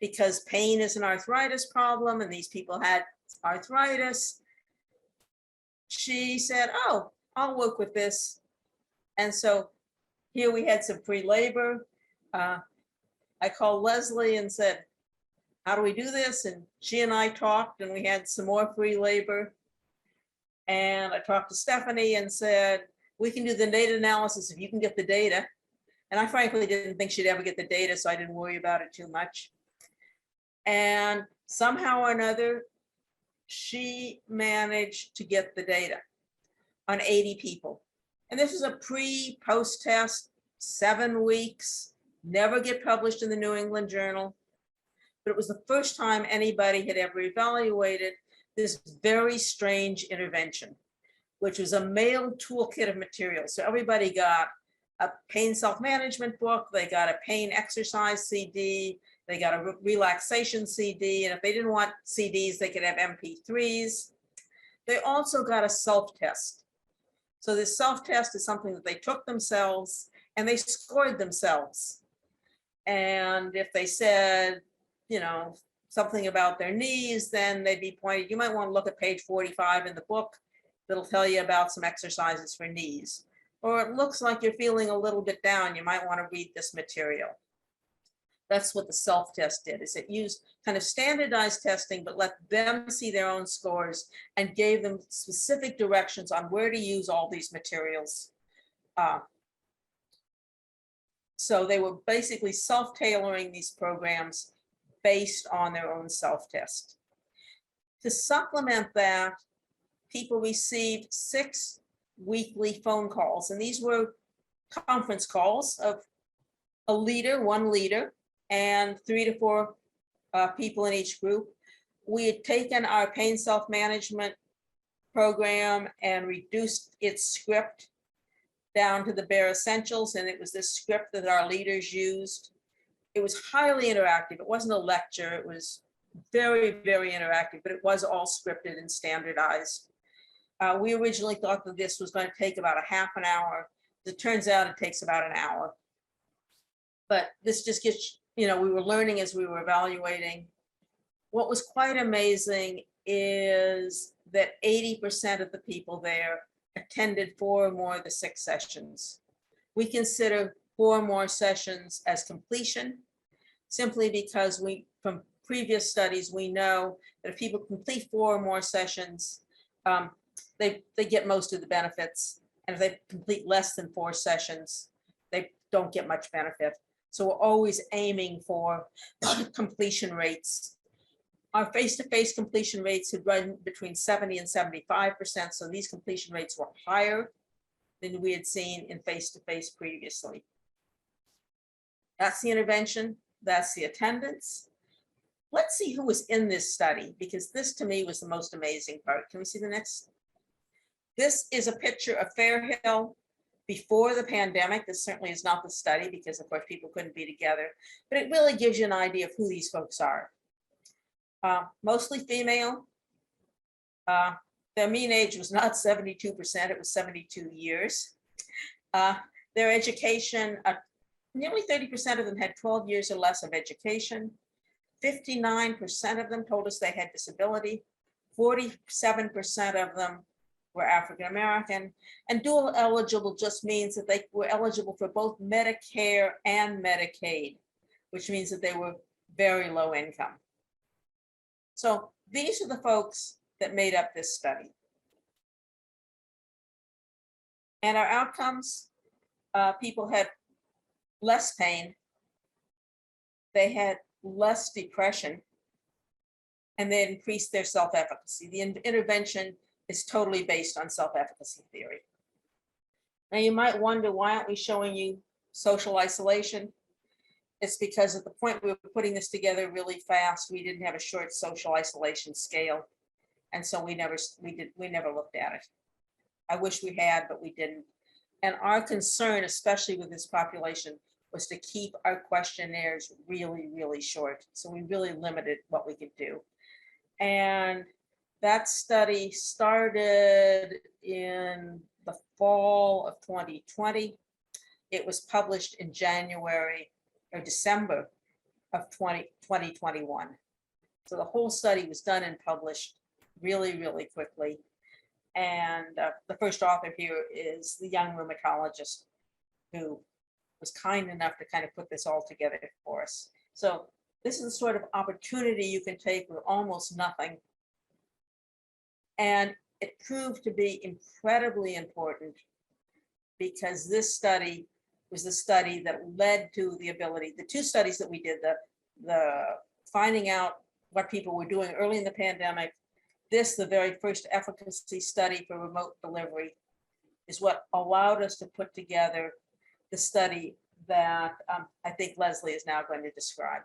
because pain is an arthritis problem and these people had arthritis, she said, oh, I'll work with this. And so here we had some free labor. I called Leslie and said, how do we do this? And she and I talked and we had some more free labor. And I talked to Stephanie and said, we can do the data analysis if you can get the data. And I frankly didn't think she'd ever get the data, so I didn't worry about it too much. And somehow or another, she managed to get the data on 80 people. And this is a pre-post test, 7 weeks, never get published in the New England Journal. But it was the first time anybody had ever evaluated this very strange intervention, which was a mailed toolkit of materials. So everybody got a pain self-management book, they got a pain exercise CD, they got a relaxation CD, and if they didn't want CDs, they could have MP3s. They also got a self-test. So this self-test is something that they took themselves and they scored themselves. And if they said, you know, something about their knees, then they'd be pointed, you might want to look at page 45 in the book. that'll tell you about some exercises for knees. Or it looks like you're feeling a little bit down, you might want to read this material. That's what the self-test did, is it used kind of standardized testing, but let them see their own scores and gave them specific directions on where to use all these materials. So they were basically self-tailoring these programs based on their own self-test. To supplement that, people received 6 weekly phone calls, and these were conference calls of a leader, one leader, and 3 to 4 people in each group. We had taken our pain self-management program and reduced its script down to the bare essentials, and it was this script that our leaders used. It was highly interactive. It wasn't a lecture. It was very, very interactive, but it was all scripted and standardized. We originally thought that this was going to take about a half an hour. As it turns out, it takes about an hour. But this just gets, we were learning as we were evaluating. What was quite amazing is that 80% of the people there attended 4 or more of the 6 sessions. We consider 4 or more sessions as completion, simply because from previous studies, we know that if people complete 4 or more sessions, they get most of the benefits. And if they complete less than 4 sessions, they don't get much benefit. So we're always aiming for completion rates. Our face-to-face completion rates had run between 70 and 75%. So these completion rates were higher than we had seen in face-to-face previously. That's the intervention. That's the attendance. Let's see who was in this study, because this to me was the most amazing part. Can we see the next? This is a picture of Fair Hill before the pandemic. This certainly is not the study because of course people couldn't be together, but it really gives you an idea of who these folks are. Mostly female. Their mean age was not 72%, it was 72 years. Their education, nearly 30% of them had 12 years or less of education. 59% of them told us they had disability. 47% of them were African-American. And dual eligible just means that they were eligible for both Medicare and Medicaid, which means that they were very low income. So these are the folks that made up this study. And our outcomes, people had less pain, they had less depression, and they increased their self-efficacy. The intervention is totally based on self-efficacy theory. Now you might wonder, why aren't we showing you social isolation? It's because at the point we were putting this together really fast, we didn't have a short social isolation scale. And so we never looked at it. I wish we had, but we didn't. And our concern, especially with this population, was to keep our questionnaires really, really short. So we really limited what we could do. And that study started in the fall of 2020. It was published in January or December of 2021. So the whole study was done and published really, really quickly. And the first author here is the young rheumatologist who was kind enough to kind of put this all together for us. So this is the sort of opportunity you can take with almost nothing. And it proved to be incredibly important because this study was the study that led to the ability, the 2 studies that we did, the finding out what people were doing early in the pandemic, this, the very first efficacy study for remote delivery, is what allowed us to put together the study that I think Leslie is now going to describe.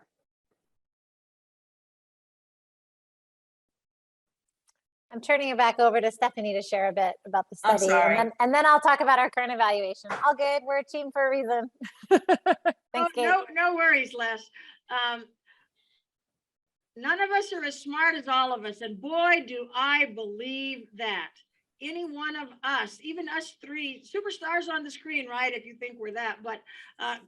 I'm turning it back over to Stephanie to share a bit about the I'm study, sorry. and then I'll talk about our current evaluation. All good. We're a team for a reason. Thanks, Kate. No worries, Les. None of us are as smart as all of us, and boy, do I believe that. Any one of us, even us 3 superstars on the screen, right, if you think we're that, but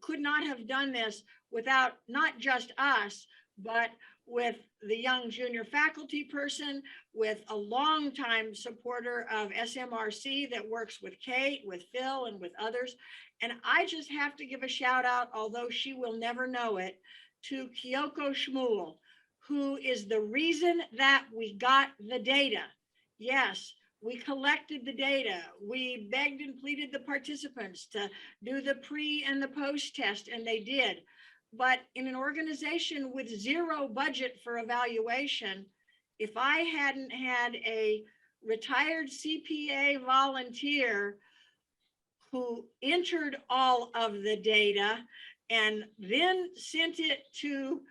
could not have done this without not just us, but with the young junior faculty person, with a longtime supporter of SMRC that works with Kate, with Phil, and with others. And I just have to give a shout out, although she will never know it, to Kyoko Shmuel, who is the reason that we got the data. Yes, we collected the data. We begged and pleaded the participants to do the pre and the post test, and they did. But in an organization with zero budget for evaluation, if I hadn't had a retired CPA volunteer who entered all of the data and then sent it to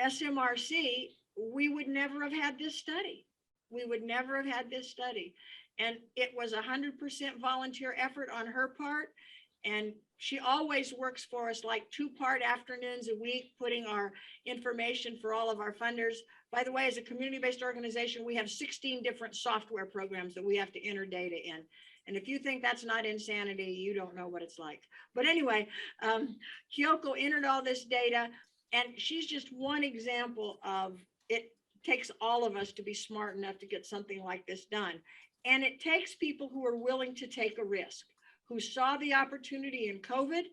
SMRC, we would never have had this study. We would never have had this study. And it was 100% volunteer effort on her part. And she always works for us like 2-part afternoons a week, putting our information for all of our funders. By the way, as a community-based organization, we have 16 different software programs that we have to enter data in. And if you think that's not insanity, you don't know what it's like. But anyway, Kyoko entered all this data, and she's just one example of it takes all of us to be smart enough to get something like this done. And it takes people who are willing to take a risk, who saw the opportunity in COVID.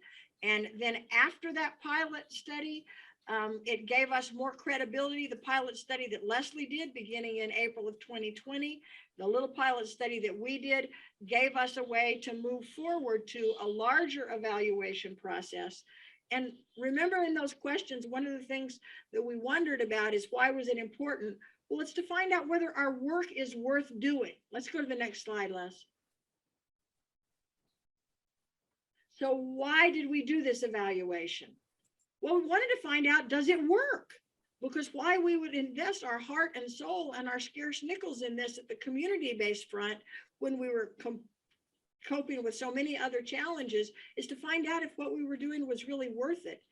And then after that pilot study, it gave us more credibility. The pilot study that Leslie did beginning in April of 2020, the little pilot study that we did gave us a way to move forward to a larger evaluation process. And remember in those questions, one of the things that we wondered about is why was it important? Well, it's to find out whether our work is worth doing. Let's go to the next slide, Les. So why did we do this evaluation? Well, we wanted to find out, does it work? Because why we would invest our heart and soul and our scarce nickels in this at the community-based front when we were coping with so many other challenges is to find out if what we were doing was really worth it.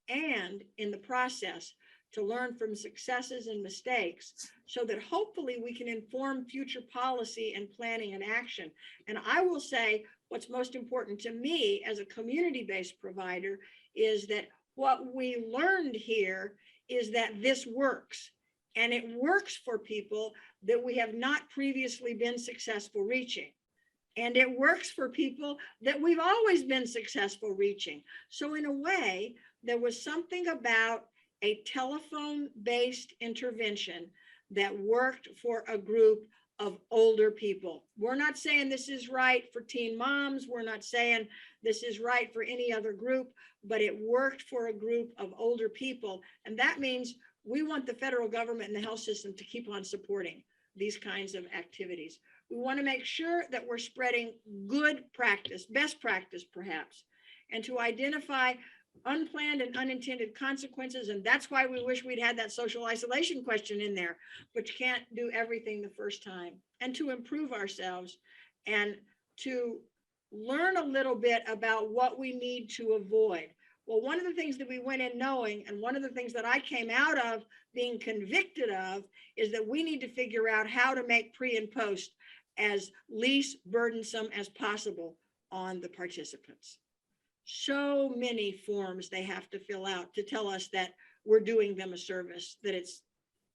And in the process, to learn from successes and mistakes so that hopefully we can inform future policy and planning and action. And I will say what's most important to me as a community-based provider is that what we learned here is that this works. And it works for people that we have not previously been successful reaching. And it works for people that we've always been successful reaching. So in a way, there was something about a telephone-based intervention that worked for a group of older people. We're not saying this is right for teen moms. We're not saying this is right for any other group, but it worked for a group of older people. And that means we want the federal government and the health system to keep on supporting these kinds of activities. We want to make sure that we're spreading good practice, best practice perhaps, and to identify unplanned and unintended consequences. And that's why we wish we'd had that social isolation question in there, but you can't do everything the first time. And to improve ourselves and to learn a little bit about what we need to avoid. Well, one of the things that we went in knowing, and one of the things that I came out of being convicted of, is that we need to figure out how to make pre and post as least burdensome as possible on the participants. So many forms they have to fill out to tell us that we're doing them a service, that it's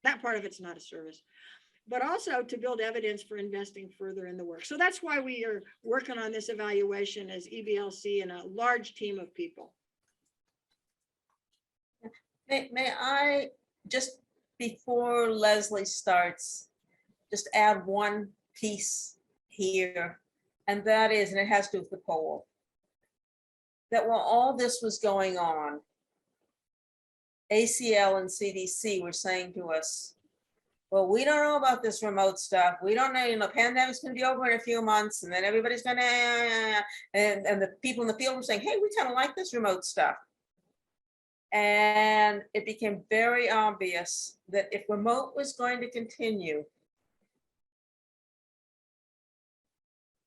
that part of it's not a service, but also to build evidence for investing further in the work. So that's why we are working on this evaluation as EBLC and a large team of people. May I, just before Leslie starts, just add one piece here, and that is, and it has to do with the poll, that while all this was going on, ACL and CDC were saying to us, well, we don't know about this remote stuff. We don't know, the pandemic's gonna be over in a few months, and then everybody's gonna, and the people in the field were saying, hey, we kind of like this remote stuff. And it became very obvious that if remote was going to continue,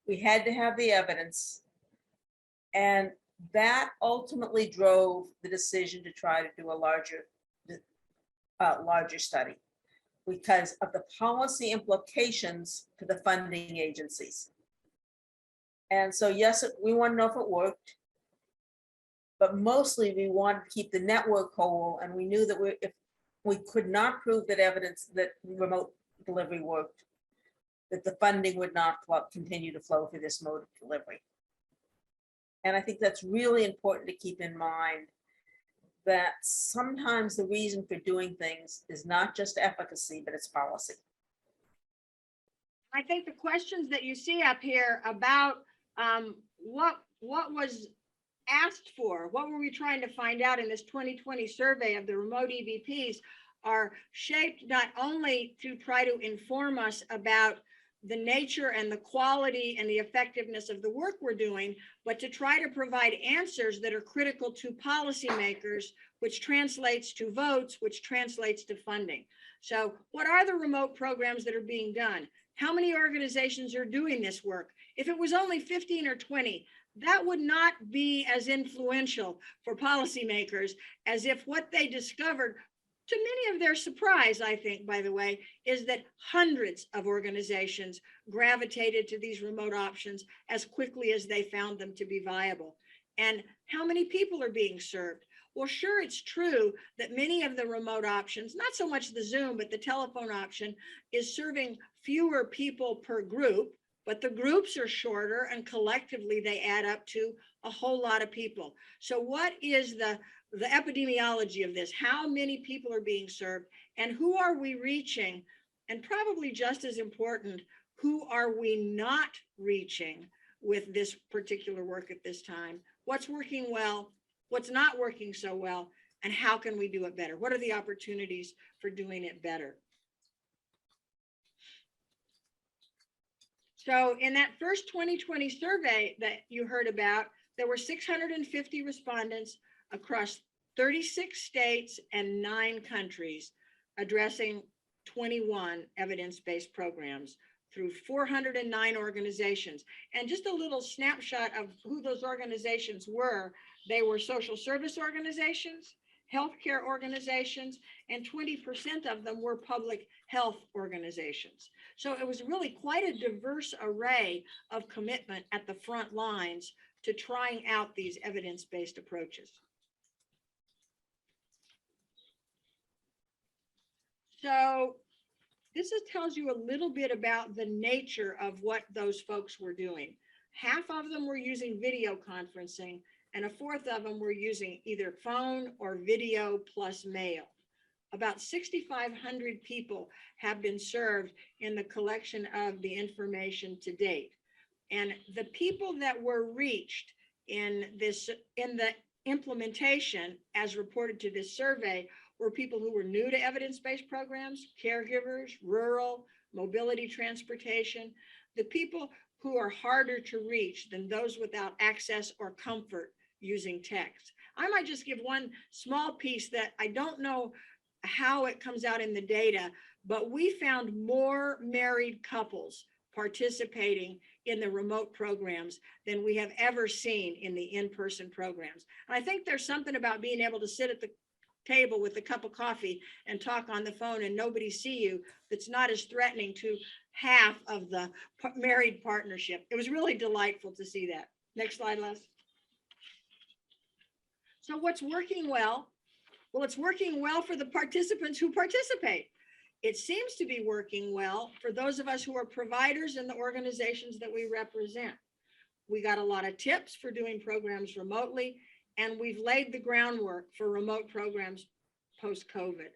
we had to have the evidence. And that ultimately drove the decision to try to do a larger study because of the policy implications to the funding agencies. And so, yes, we want to know if it worked, but mostly we wanted to keep the network whole. And we knew that if we could not prove that evidence that remote delivery worked, that the funding would not continue to flow through this mode of delivery. And I think that's really important to keep in mind, that sometimes the reason for doing things is not just efficacy, but it's policy. I think the questions that you see up here about what was asked for, what were we trying to find out in this 2020 survey of the remote EVPs, are shaped not only to try to inform us about the nature and the quality and the effectiveness of the work we're doing, but to try to provide answers that are critical to policymakers, which translates to votes, which translates to funding. So what are the remote programs that are being done? How many organizations are doing this work? If it was only 15 or 20, that would not be as influential for policymakers as if what they discovered, to many of their surprise, I think, by the way, is that hundreds of organizations gravitated to these remote options as quickly as they found them to be viable. And how many people are being served? Well, sure, it's true that many of the remote options, not so much the Zoom, but the telephone option, is serving fewer people per group, but the groups are shorter and collectively they add up to a whole lot of people. So what is the epidemiology of this? How many people are being served and who are we reaching? And probably just as important, who are we not reaching with this particular work at this time? What's working well? What's not working so well? And how can we do it better? What are the opportunities for doing it better? So in that first 2020 survey that you heard about, there were 650 respondents across 36 states and 9 countries addressing 21 evidence-based programs through 409 organizations. And just a little snapshot of who those organizations were. They were social service organizations, healthcare organizations, and 20% of them were public health organizations. So it was really quite a diverse array of commitment at the front lines to trying out these evidence-based approaches. So this tells you a little bit about the nature of what those folks were doing. Half of them were using video conferencing, and a fourth of them were using either phone or video plus mail. About 6,500 people have been served in the collection of the information to date. And the people that were reached in the implementation, as reported to this survey, were people who were new to evidence-based programs, caregivers, rural, mobility transportation, the people who are harder to reach than those without access or comfort using text. I might just give one small piece that I don't know how it comes out in the data, but we found more married couples participating in the remote programs than we have ever seen in the in-person programs. And I think there's something about being able to sit at the table with a cup of coffee and talk on the phone and nobody see you that's not as threatening to half of the married partnership. It was really delightful to see that. Next slide, Les. So what's working well? Well, it's working well for the participants who participate. It seems to be working well for those of us who are providers in the organizations that we represent. We got a lot of tips for doing programs remotely, and we've laid the groundwork for remote programs post-COVID.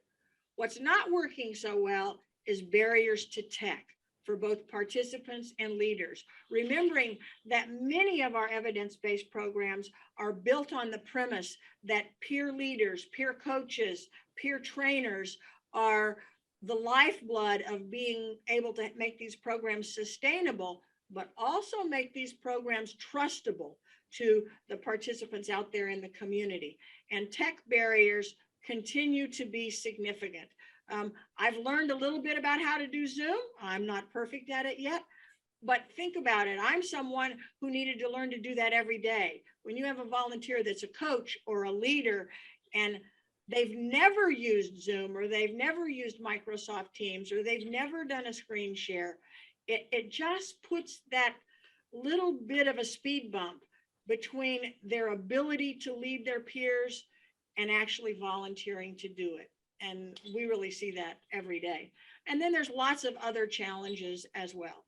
What's not working so well is barriers to tech for both participants and leaders. Remembering that many of our evidence-based programs are built on the premise that peer leaders, peer coaches, peer trainers are the lifeblood of being able to make these programs sustainable, but also make these programs trustable to the participants out there in the community. And tech barriers continue to be significant. I've learned a little bit about how to do Zoom. I'm not perfect at it yet, but think about it. I'm someone who needed to learn to do that every day. When you have a volunteer that's a coach or a leader and they've never used Zoom or they've never used Microsoft Teams or they've never done a screen share, it just puts that little bit of a speed bump between their ability to lead their peers and actually volunteering to do it. And we really see that every day. And then there's lots of other challenges as well.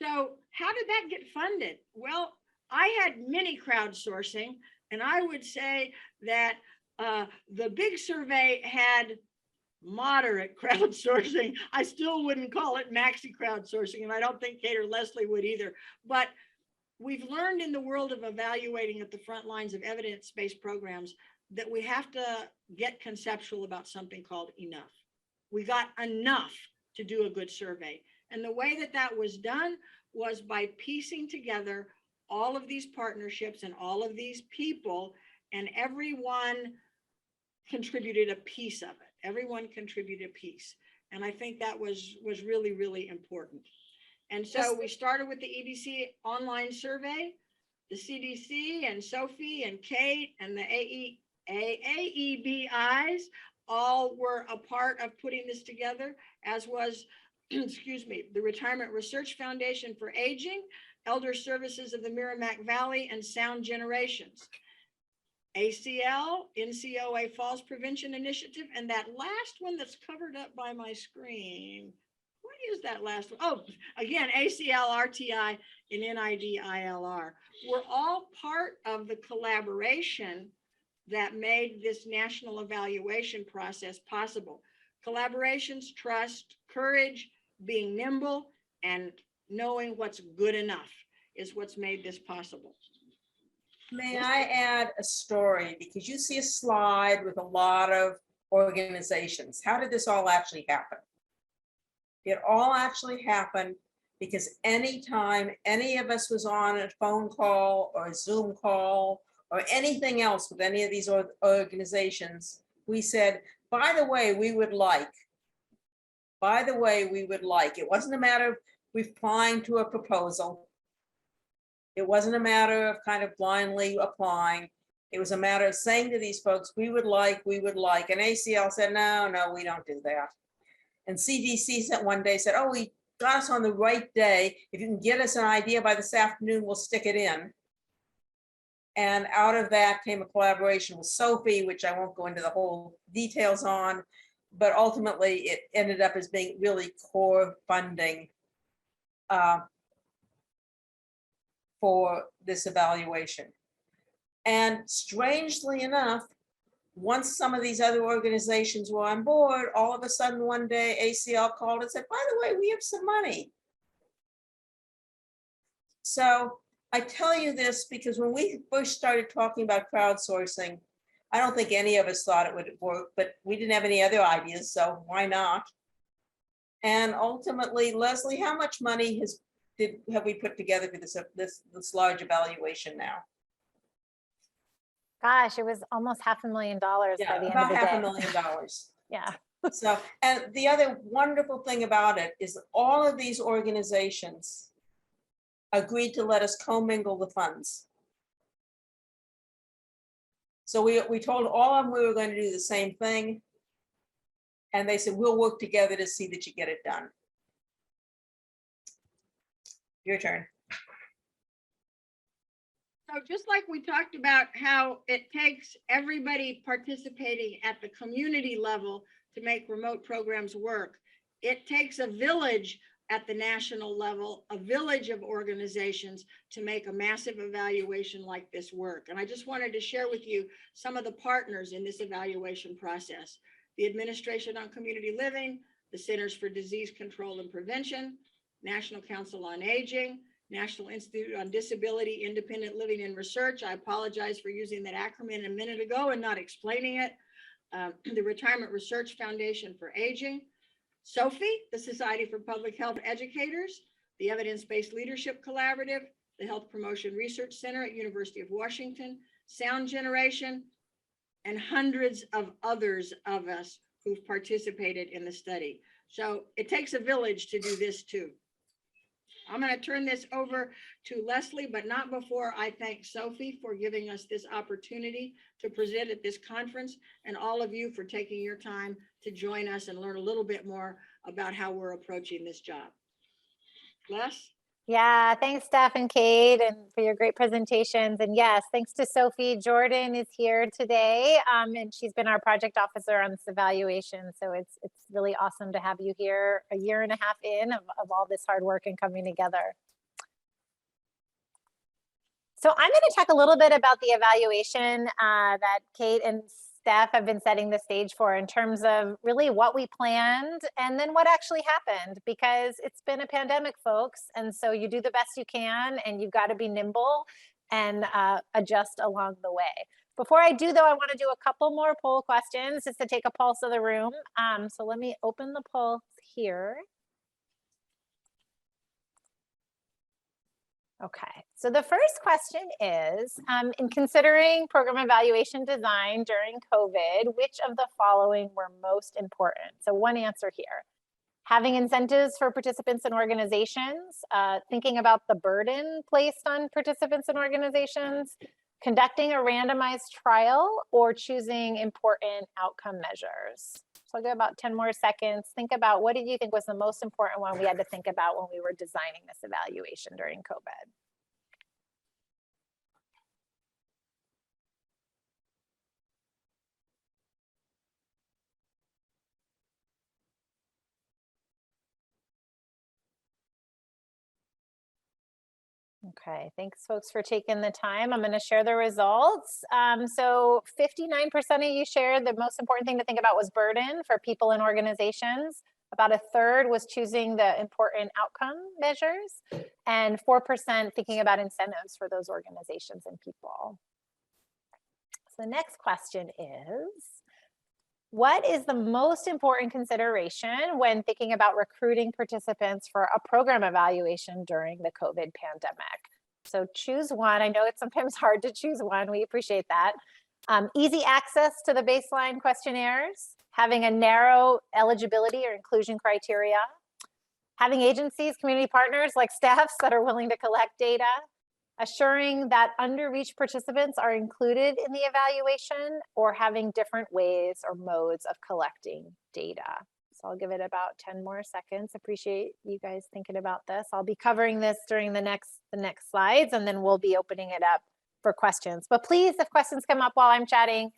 So how did that get funded? Well, I had mini crowdsourcing, and I would say that the big survey had moderate crowdsourcing. I still wouldn't call it maxi crowdsourcing, and I don't think Kate or Leslie would either. But we've learned in the world of evaluating at the front lines of evidence-based programs that we have to get conceptual about something called enough. We got enough to do a good survey. And the way that that was done was by piecing together all of these partnerships and all of these people, and everyone contributed a piece of it. Everyone contributed a piece. And I think that was really, really important. And so we started with the EDC online survey, the CDC and Sophie and Kate and the AEBIs all were a part of putting this together, as was, excuse me, the Retirement Research Foundation for Aging, Elder Services of the Merrimack Valley, and Sound Generations. ACL, NCOA Falls Prevention Initiative, and that last one that's covered up by my screen. What is that last one? Oh, again, ACL, RTI, and NIDILR. We're all part of the collaboration that made this national evaluation process possible. Collaborations, trust, courage, being nimble, and knowing what's good enough is what's made this possible. May I add a story? Because you see a slide with a lot of organizations. How did this all actually happen? It all actually happened because anytime any of us was on a phone call or a Zoom call or anything else with any of these organizations, we said, by the way, we would like. By the way, we would like. It wasn't a matter of replying to a proposal. It wasn't a matter of kind of blindly applying. It was a matter of saying to these folks, we would like. And ACL said, no, we don't do that. And CDC said one day, said, oh, we got us on the right day. If you can get us an idea by this afternoon, we'll stick it in. And out of that came a collaboration with Sophie, which I won't go into the whole details on, but ultimately it ended up as being really core funding for this evaluation. And strangely enough, once some of these other organizations were on board, all of a sudden one day ACL called and said, by the way, we have some money. So I tell you this because when we first started talking about crowdsourcing, I don't think any of us thought it would work, but we didn't have any other ideas, so why not? And ultimately, Leslie, how much money have we put together for this large evaluation now? Gosh, it was almost $500,000 by the end of the day. About $500,000. Yeah. So, and the other wonderful thing about it is all of these organizations agreed to let us commingle the funds. So we told all of them we were going to do the same thing. And they said, we'll work together to see that you get it done. Your turn. So just like we talked about how it takes everybody participating at the community level to make remote programs work, it takes a village at the national level, a village of organizations to make a massive evaluation like this work. And I just wanted to share with you some of the partners in this evaluation process. The Administration on Community Living, the Centers for Disease Control and Prevention, National Council on Aging, National Institute on Disability, Independent Living and Research. I apologize for using that acronym a minute ago and not explaining it. The Retirement Research Foundation for Aging, Sophie, the Society for Public Health Educators, the Evidence-Based Leadership Collaborative, the Health Promotion Research Center at University of Washington, Sound Generation, and hundreds of others of us who've participated in the study. So it takes a village to do this too. I'm going to turn this over to Leslie, but not before I thank Sophie for giving us this opportunity to present at this conference, and all of you for taking your time to join us and learn a little bit more about how we're approaching this job. Les? Yeah, thanks, Steph and Kate, and for your great presentations. And yes, thanks to Sophie. Jordan is here today, and she's been our project officer on this evaluation. So it's really awesome to have you here a year and a half in of all this hard work and coming together. So I'm going to talk a little bit about the evaluation that Kate and Steph have been setting the stage for in terms of really what we planned and then what actually happened, because it's been a pandemic, folks. And so you do the best you can, and you've got to be nimble and adjust along the way. Before I do, though, I want to do a couple more poll questions just to take a pulse of the room. So let me open the polls here. Okay, so the first question is, in considering program evaluation design during COVID, which of the following were most important? So one answer here: having incentives for participants and organizations, thinking about the burden placed on participants and organizations, conducting a randomized trial, or choosing important outcome measures. So I'll give about 10 more seconds. Think about, what did you think was the most important one we had to think about when we were designing this evaluation during COVID? Okay, thanks folks for taking the time. I'm going to share the results. So 59% of you shared the most important thing to think about was burden for people and organizations. About a third was choosing the important outcome measures, and 4% thinking about incentives for those organizations and people. So the next question is, what is the most important consideration when thinking about recruiting participants for a program evaluation during the COVID pandemic? So choose one. I know it's sometimes hard to choose one. We appreciate that. Easy access to the baseline questionnaires, having a narrow eligibility or inclusion criteria, having agencies, community partners like staffs that are willing to collect data, assuring that underreached participants are included in the evaluation, or having different ways or modes of collecting data. So I'll give it about 10 more seconds. Appreciate you guys thinking about this. I'll be covering this during the next slides, and then we'll be opening it up for questions. But please, if questions come up while I'm chatting,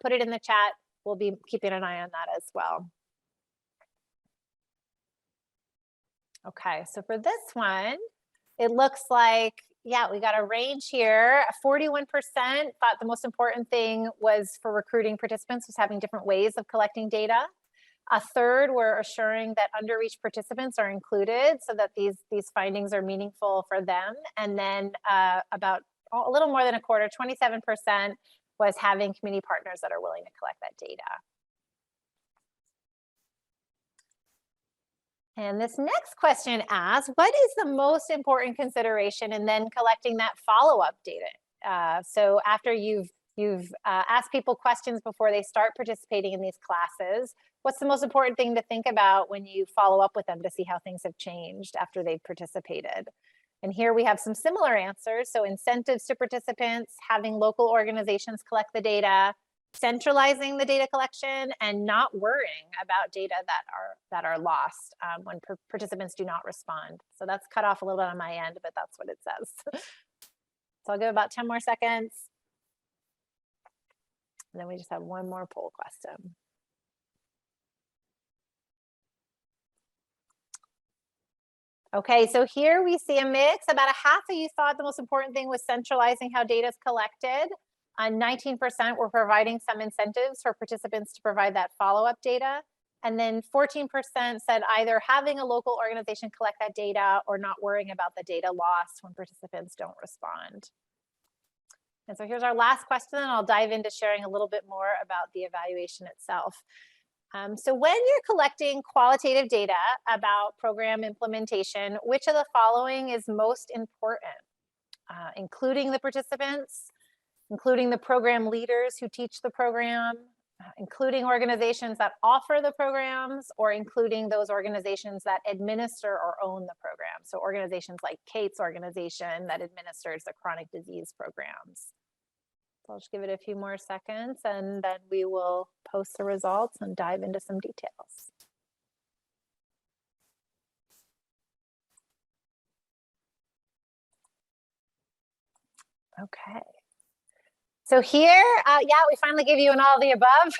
put it in the chat. We'll be keeping an eye on that as well. Okay, so for this one, it looks like, yeah, we got a range here. 41% thought the most important thing was for recruiting participants was having different ways of collecting data. A third were assuring that underreached participants are included so that these findings are meaningful for them. And then about a little more than a quarter, 27%, was having community partners that are willing to collect that data. And this next question asks, what is the most important consideration in then collecting that follow-up data? So after you've asked people questions before they start participating in these classes, what's the most important thing to think about when you follow up with them to see how things have changed after they've participated? And here we have some similar answers. So incentives to participants, having local organizations collect the data, centralizing the data collection, and not worrying about data that are lost when participants do not respond. So that's cut off a little bit on my end, but that's what it says. So I'll give about 10 more seconds. And then we just have one more poll question. Okay, so here we see a mix. About a half of you thought the most important thing was centralizing how data is collected. 19% were providing some incentives for participants to provide that follow-up data. And then 14% said either having a local organization collect that data or not worrying about the data lost when participants don't respond. And so here's our last question, and I'll dive into sharing a little bit more about the evaluation itself. So when you're collecting qualitative data about program implementation, which of the following is most important? Including the participants, including the program leaders who teach the program, including organizations that offer the programs, or including those organizations that administer or own the program. So organizations like Kate's organization that administers the chronic disease programs. So I'll just give it a few more seconds, and then we will post the results and dive into some details. Okay. So here, yeah, we finally gave you an all of the above.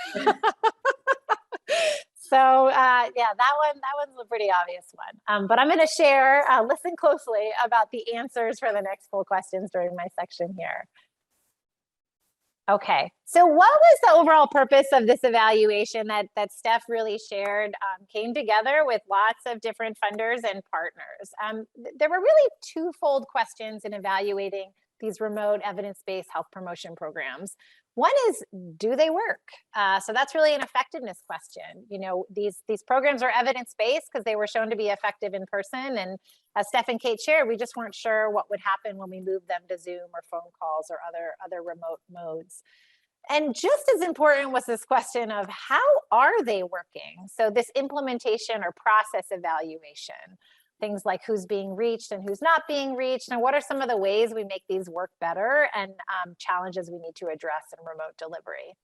So yeah, that one's a pretty obvious one. But I'm going to share, listen closely about the answers for the next full questions during my section here. Okay, so what was the overall purpose of this evaluation that Steph really shared, came together with lots of different funders and partners? There were really twofold questions in evaluating these remote evidence-based health promotion programs. One is, do they work? So that's really an effectiveness question. You know, these programs are evidence-based because they were shown to be effective in person. And as Steph and Kate shared, we just weren't sure what would happen when we moved them to Zoom or phone calls or other remote modes. And just as important was this question of how are they working? So this implementation or process evaluation, things like who's being reached and who's not being reached, and what are some of the ways we make these work better, and challenges we need to address in remote delivery.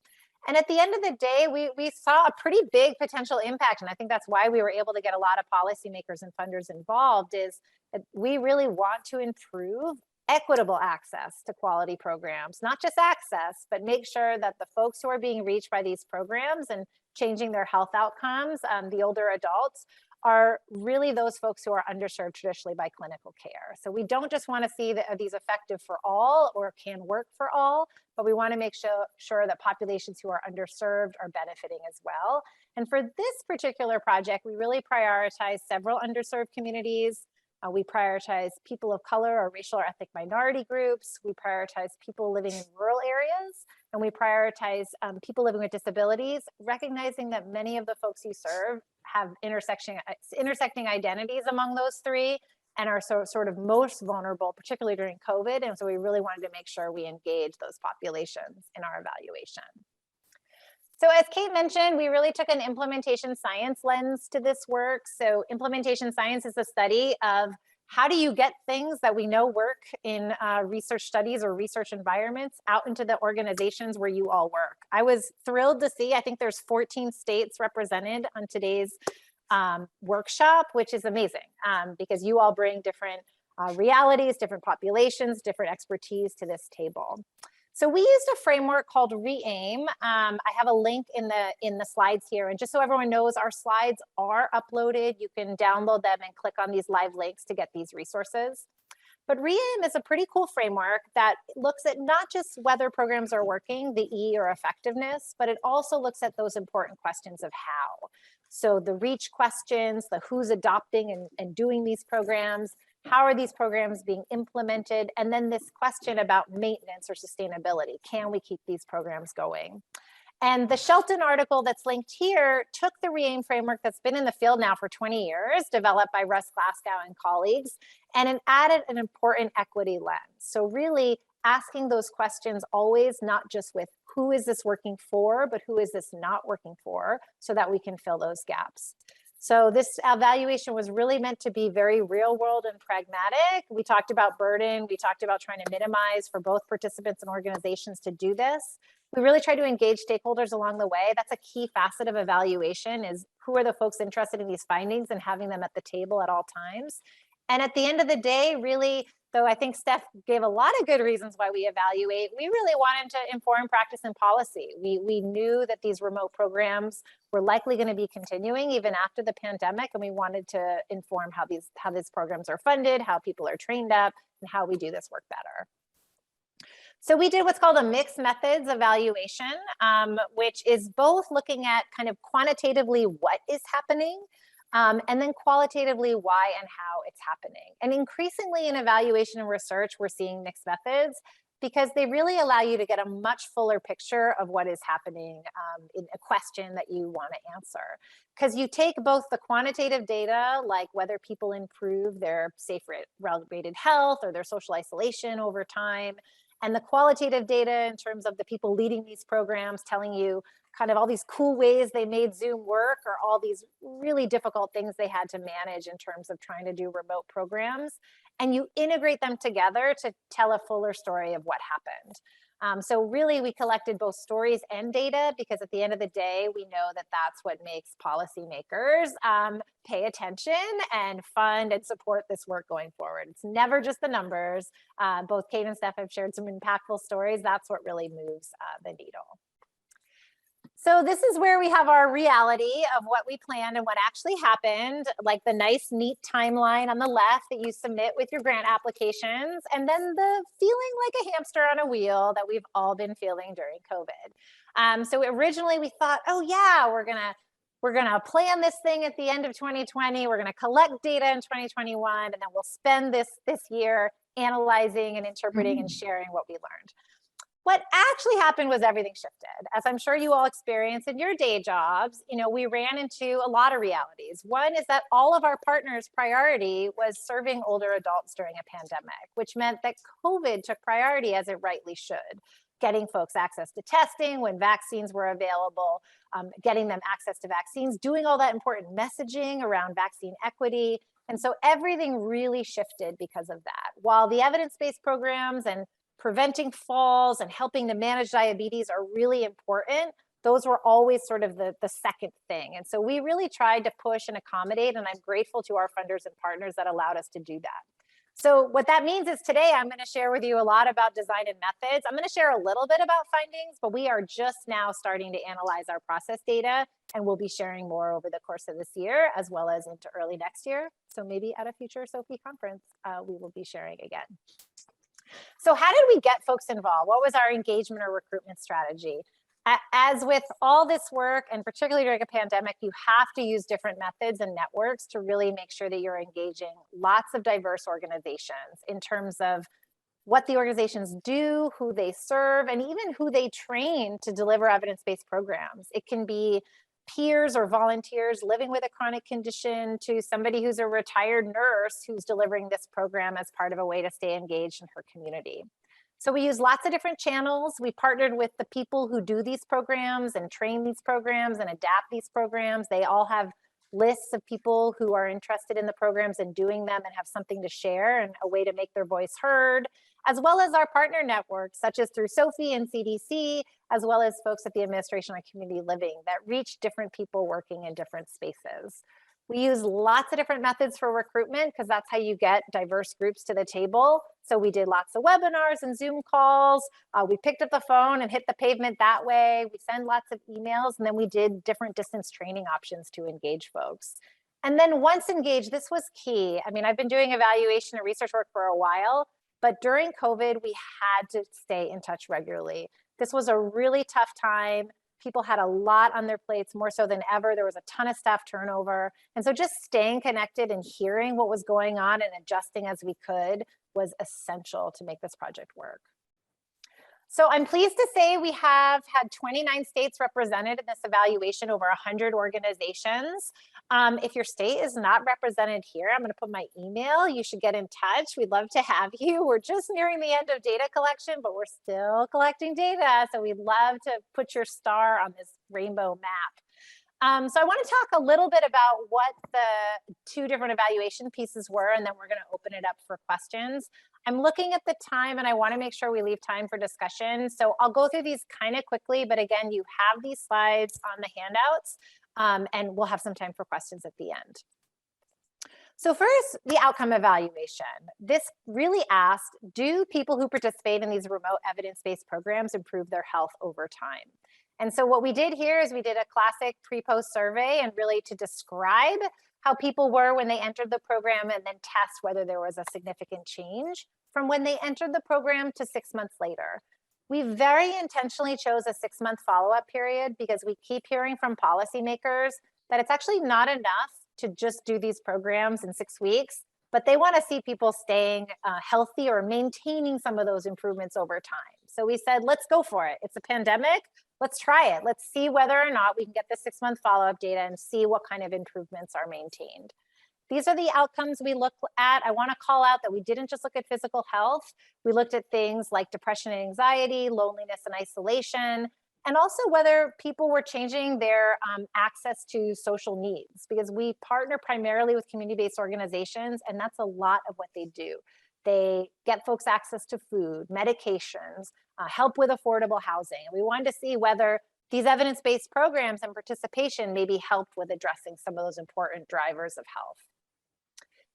And at the end of the day, we saw a pretty big potential impact. And I think that's why we were able to get a lot of policymakers and funders involved, is that we really want to improve equitable access to quality programs, not just access, but make sure that the folks who are being reached by these programs and changing their health outcomes, the older adults, are really those folks who are underserved traditionally by clinical care. So we don't just want to see these effective for all or can work for all, but we want to make sure that populations who are underserved are benefiting as well. And for this particular project, we really prioritize several underserved communities. We prioritize people of color or racial or ethnic minority groups. We prioritize people living in rural areas, and we prioritize people living with disabilities, recognizing that many of the folks you serve have intersecting identities among those three and are sort of most vulnerable, particularly during COVID. And so we really wanted to make sure we engage those populations in our evaluation. So as Kate mentioned, we really took an implementation science lens to this work. So implementation science is a study of how do you get things that we know work in research studies or research environments out into the organizations where you all work. I was thrilled to see, I think there's 14 states represented on today's workshop, which is amazing because you all bring different realities, different populations, different expertise to this table. So we used a framework called REAIM. I have a link in the slides here. And just so everyone knows, our slides are uploaded. You can download them and click on these live links to get these resources. But REAIM is a pretty cool framework that looks at not just whether programs are working, the E or effectiveness, but it also looks at those important questions of how. So the reach questions, the who's adopting and doing these programs, how are these programs being implemented? And then this question about maintenance or sustainability. Can we keep these programs going? And the Shelton article that's linked here took the REAIM framework that's been in the field now for 20 years, developed by Russ Glasgow and colleagues, and it added an important equity lens. So really asking those questions always, not just with who is this working for, but who is this not working for, so that we can fill those gaps. So this evaluation was really meant to be very real world and pragmatic. We talked about burden. We talked about trying to minimize for both participants and organizations to do this. We really tried to engage stakeholders along the way. That's a key facet of evaluation, is who are the folks interested in these findings and having them at the table at all times. And at the end of the day, really, though I think Steph gave a lot of good reasons why we evaluate, we really wanted to inform practice and policy. We knew that these remote programs were likely going to be continuing even after the pandemic, and we wanted to inform how these programs are funded, how people are trained up, and how we do this work better. So we did what's called a mixed methods evaluation, which is both looking at kind of quantitatively what is happening, and then qualitatively why and how it's happening. And increasingly in evaluation and research, we're seeing mixed methods because they really allow you to get a much fuller picture of what is happening in a question that you want to answer. Because you take both the quantitative data, like whether people improve their safe rated health or their social isolation over time, and the qualitative data in terms of the people leading these programs telling you kind of all these cool ways they made Zoom work, or all these really difficult things they had to manage in terms of trying to do remote programs. And you integrate them together to tell a fuller story of what happened. So really, we collected both stories and data because at the end of the day, we know that that's what makes policymakers pay attention and fund and support this work going forward. It's never just the numbers. Both Kate and Steph have shared some impactful stories. That's what really moves the needle. So this is where we have our reality of what we planned and what actually happened, like the nice, neat timeline on the left that you submit with your grant applications, and then the feeling like a hamster on a wheel that we've all been feeling during COVID. So originally we thought, oh yeah, we're gonna plan this thing at the end of 2020. We're gonna collect data in 2021, and then we'll spend this year analyzing and interpreting and sharing what we learned. What actually happened was everything shifted. As I'm sure you all experienced in your day jobs, we ran into a lot of realities. One is that all of our partners' priority was serving older adults during a pandemic, which meant that COVID took priority as it rightly should. Getting folks access to testing when vaccines were available, getting them access to vaccines, doing all that important messaging around vaccine equity. And so everything really shifted because of that. While the evidence-based programs and preventing falls and helping to manage diabetes are really important, those were always sort of the second thing. And so we really tried to push and accommodate, and I'm grateful to our funders and partners that allowed us to do that. So what that means is today I'm going to share with you a lot about design and methods. I'm going to share a little bit about findings, but we are just now starting to analyze our process data, and we'll be sharing more over the course of this year as well as into early next year. So maybe at a future SOPHE conference, we will be sharing again. So how did we get folks involved? What was our engagement or recruitment strategy? As with all this work, and particularly during a pandemic, you have to use different methods and networks to really make sure that you're engaging lots of diverse organizations in terms of what the organizations do, who they serve, and even who they train to deliver evidence-based programs. It can be peers or volunteers living with a chronic condition to somebody who's a retired nurse who's delivering this program as part of a way to stay engaged in her community. So we use lots of different channels. We partnered with the people who do these programs and train these programs and adapt these programs. They all have lists of people who are interested in the programs and doing them and have something to share and a way to make their voice heard, as well as our partner networks, such as through SOPHE and CDC, as well as folks at the Administration on Community Living that reach different people working in different spaces. We use lots of different methods for recruitment because that's how you get diverse groups to the table. So we did lots of webinars and Zoom calls. We picked up the phone and hit the pavement that way. We send lots of emails, and then we did different distance training options to engage folks. And then once engaged, this was key. I mean, I've been doing evaluation and research work for a while, but during COVID, we had to stay in touch regularly. This was a really tough time. People had a lot on their plates, more so than ever. There was a ton of staff turnover. And so just staying connected and hearing what was going on and adjusting as we could was essential to make this project work. So I'm pleased to say we have had 29 states represented in this evaluation, over 100 organizations. If your state is not represented here, I'm going to put my email. You should get in touch. We'd love to have you. We're just nearing the end of data collection, but we're still collecting data. So we'd love to put your star on this rainbow map. So I want to talk a little bit about what the two different evaluation pieces were, and then we're going to open it up for questions. I'm looking at the time, and I want to make sure we leave time for discussion. So I'll go through these kind of quickly, but again, you have these slides on the handouts, and we'll have some time for questions at the end. So first, the outcome evaluation. This really asked, do people who participate in these remote evidence-based programs improve their health over time? And so what we did here is we did a classic pre-post survey, and really to describe how people were when they entered the program and then test whether there was a significant change from when they entered the program to 6 months later. We very intentionally chose a 6-month follow-up period because we keep hearing from policymakers that it's actually not enough to just do these programs in 6 weeks, but they want to see people staying healthy or maintaining some of those improvements over time. So we said, let's go for it. It's a pandemic. Let's try it. Let's see whether or not we can get the 6-month follow-up data and see what kind of improvements are maintained. These are the outcomes we look at. I want to call out that we didn't just look at physical health. We looked at things like depression and anxiety, loneliness and isolation, and also whether people were changing their access to social needs, because we partner primarily with community-based organizations, and that's a lot of what they do. They get folks access to food, medications, help with affordable housing. And we wanted to see whether these evidence-based programs and participation maybe helped with addressing some of those important drivers of health.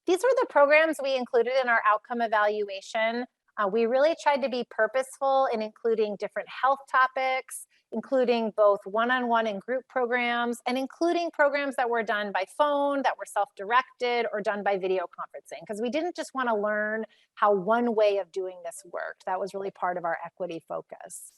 These were the programs we included in our outcome evaluation. We really tried to be purposeful in including different health topics, including both one-on-one and group programs, and including programs that were done by phone, that were self-directed, or done by video conferencing, because we didn't just want to learn how one way of doing this worked. That was really part of our equity focus.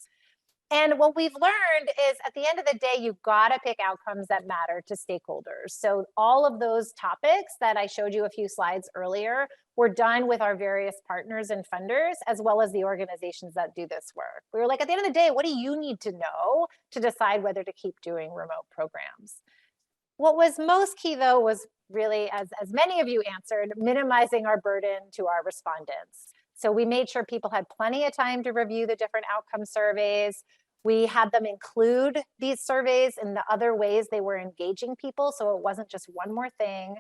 And what we've learned is at the end of the day, you've got to pick outcomes that matter to stakeholders. So all of those topics that I showed you a few slides earlier were done with our various partners and funders, as well as the organizations that do this work. We were like, at the end of the day, what do you need to know to decide whether to keep doing remote programs? What was most key, though, was really, as many of you answered, minimizing our burden to our respondents. So we made sure people had plenty of time to review the different outcome surveys. We had them include these surveys in the other ways they were engaging people, so it wasn't just one more thing.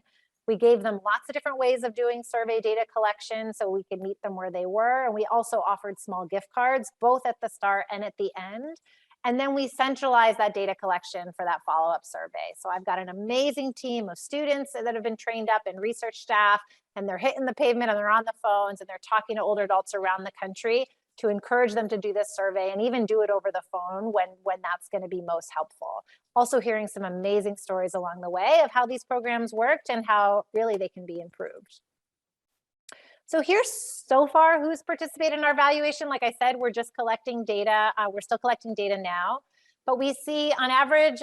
We gave them lots of different ways of doing survey data collection so we could meet them where they were. And we also offered small gift cards, both at the start and at the end. And then we centralized that data collection for that follow-up survey. So I've got an amazing team of students that have been trained up, and research staff, and they're hitting the pavement and they're on the phones and they're talking to older adults around the country to encourage them to do this survey, and even do it over the phone when that's going to be most helpful. Also hearing some amazing stories along the way of how these programs worked and how really they can be improved. So here's so far who's participated in our evaluation. Like I said, we're just collecting data. We're still collecting data now, but we see on average,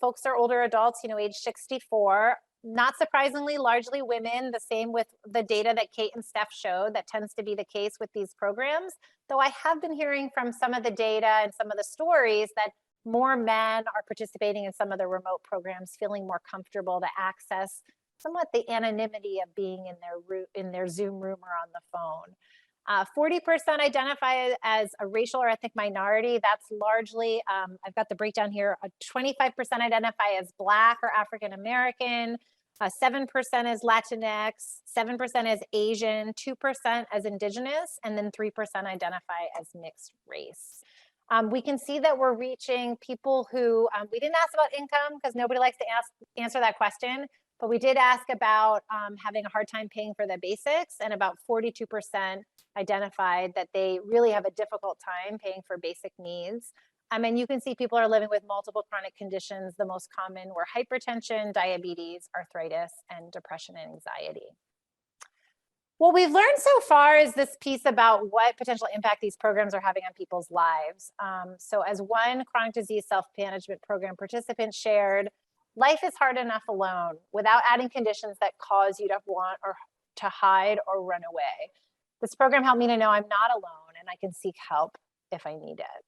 folks are older adults, age 64. Not surprisingly, largely women, the same with the data that Kate and Steph showed. That tends to be the case with these programs. Though I have been hearing from some of the data and some of the stories that more men are participating in some of the remote programs, feeling more comfortable to access somewhat the anonymity of being in their Zoom room or on the phone. 40% identify as a racial or ethnic minority. That's largely, I've got the breakdown here, 25% identify as Black or African American, 7% as Latinx, 7% as Asian, 2% as Indigenous, and then 3% identify as mixed race. We can see that we're reaching people who, we didn't ask about income because nobody likes to answer that question, but we did ask about having a hard time paying for the basics, and about 42% identified that they really have a difficult time paying for basic needs. And you can see people are living with multiple chronic conditions. The most common were hypertension, diabetes, arthritis, and depression and anxiety. What we've learned so far is this piece about what potential impact these programs are having on people's lives. So as one chronic disease self-management program participant shared, life is hard enough alone without adding conditions that cause you to want or to hide or run away. This program helped me to know I'm not alone and I can seek help if I need it.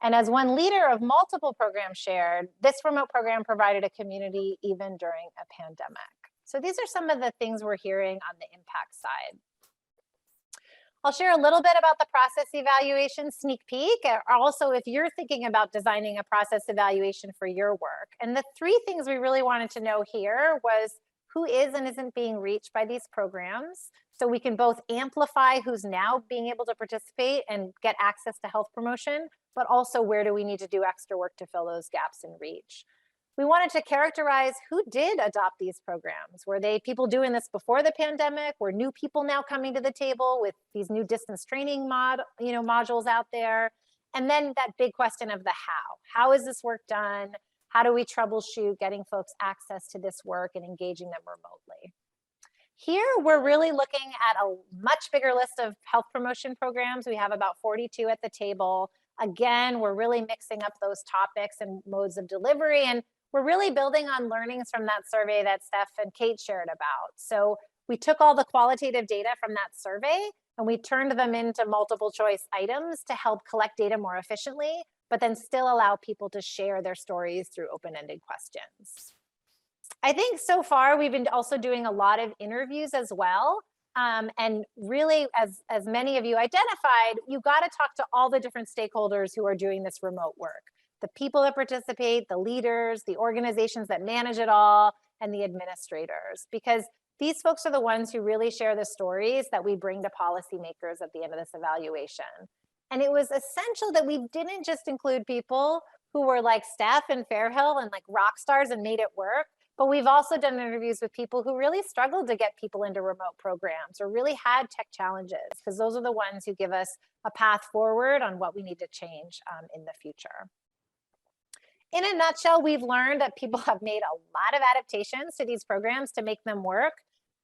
And as one leader of multiple programs shared, this remote program provided a community even during a pandemic. So these are some of the things we're hearing on the impact side. I'll share a little bit about the process evaluation sneak peek. Also, if you're thinking about designing a process evaluation for your work. And the three things we really wanted to know here was who is and isn't being reached by these programs. So we can both amplify who's now being able to participate and get access to health promotion, but also where do we need to do extra work to fill those gaps in reach. We wanted to characterize who did adopt these programs. Were they people doing this before the pandemic? Were new people now coming to the table with these new distance training modules out there? And then that big question of the how. How is this work done? How do we troubleshoot getting folks access to this work and engaging them remotely? Here, we're really looking at a much bigger list of health promotion programs. We have about 42 at the table. Again, we're really mixing up those topics and modes of delivery, and we're really building on learnings from that survey that Steph and Kate shared about. So we took all the qualitative data from that survey and we turned them into multiple choice items to help collect data more efficiently, but then still allow people to share their stories through open-ended questions. I think so far we've been also doing a lot of interviews as well. And really, as many of you identified, you got to talk to all the different stakeholders who are doing this remote work. The people that participate, the leaders, the organizations that manage it all, and the administrators. Because These folks are the ones who really share the stories that we bring to policymakers at the end of this evaluation. And it was essential that we didn't just include people who were like Steph and Fairhill and like rock stars and made it work, but we've also done interviews with people who really struggled to get people into remote programs or really had tech challenges, because those are the ones who give us a path forward on what we need to change in the future. In a nutshell, we've learned that people have made a lot of adaptations to these programs to make them work,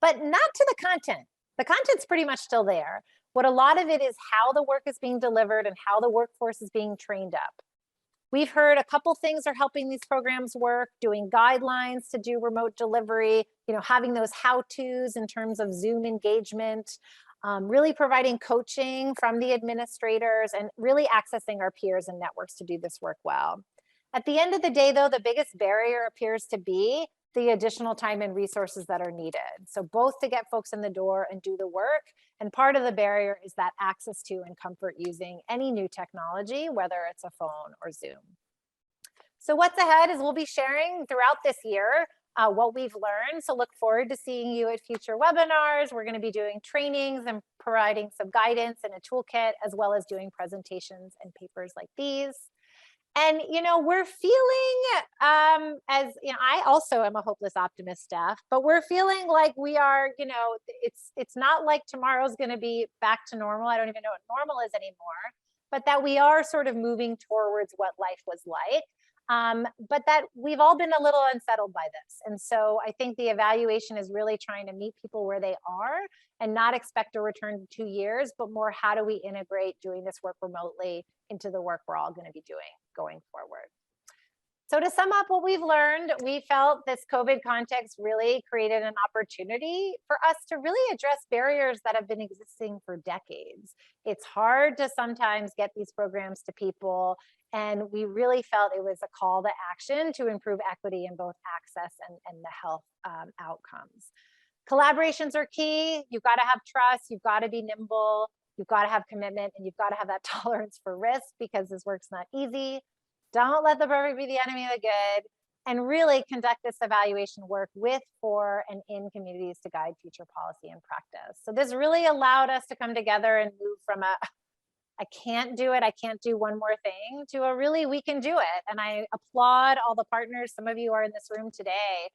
but not to the content. The content's pretty much still there. What a lot of it is how the work is being delivered and how the workforce is being trained up. We've heard a couple things are helping these programs work, doing guidelines to do remote delivery, having those how-tos in terms of Zoom engagement, really providing coaching from the administrators, and really accessing our peers and networks to do this work well. At the end of the day, though, the biggest barrier appears to be the additional time and resources that are needed. So both to get folks in the door and do the work, and part of the barrier is that access to and comfort using any new technology, whether it's a phone or Zoom. So what's ahead is we'll be sharing throughout this year what we've learned. So look forward to seeing you at future webinars. We're going to be doing trainings and providing some guidance and a toolkit, as well as doing presentations and papers like these. And, we're feeling, I also am a hopeless optimist, Steph, but we're feeling like we are, it's not like tomorrow's going to be back to normal. I don't even know what normal is anymore, but that we are sort of moving towards what life was like. But that we've all been a little unsettled by this. And so I think the evaluation is really trying to meet people where they are and not expect a return to 2 years, but more how do we integrate doing this work remotely into the work we're all going to be doing going forward. So to sum up what we've learned, we felt this COVID context really created an opportunity for us to really address barriers that have been existing for decades. It's hard to sometimes get these programs to people, and we really felt it was a call to action to improve equity in both access and the health outcomes. Collaborations are key. You've got to have trust. You've got to be nimble. You've got to have commitment, and you've got to have that tolerance for risk, because this work's not easy. Don't let the perfect be the enemy of the good, and really conduct this evaluation work with, for, and in communities to guide future policy and practice. So this really allowed us to come together and move from I can't do it, I can't do one more thing, to a really, we can do it. And I applaud all the partners. Some of you are in this room today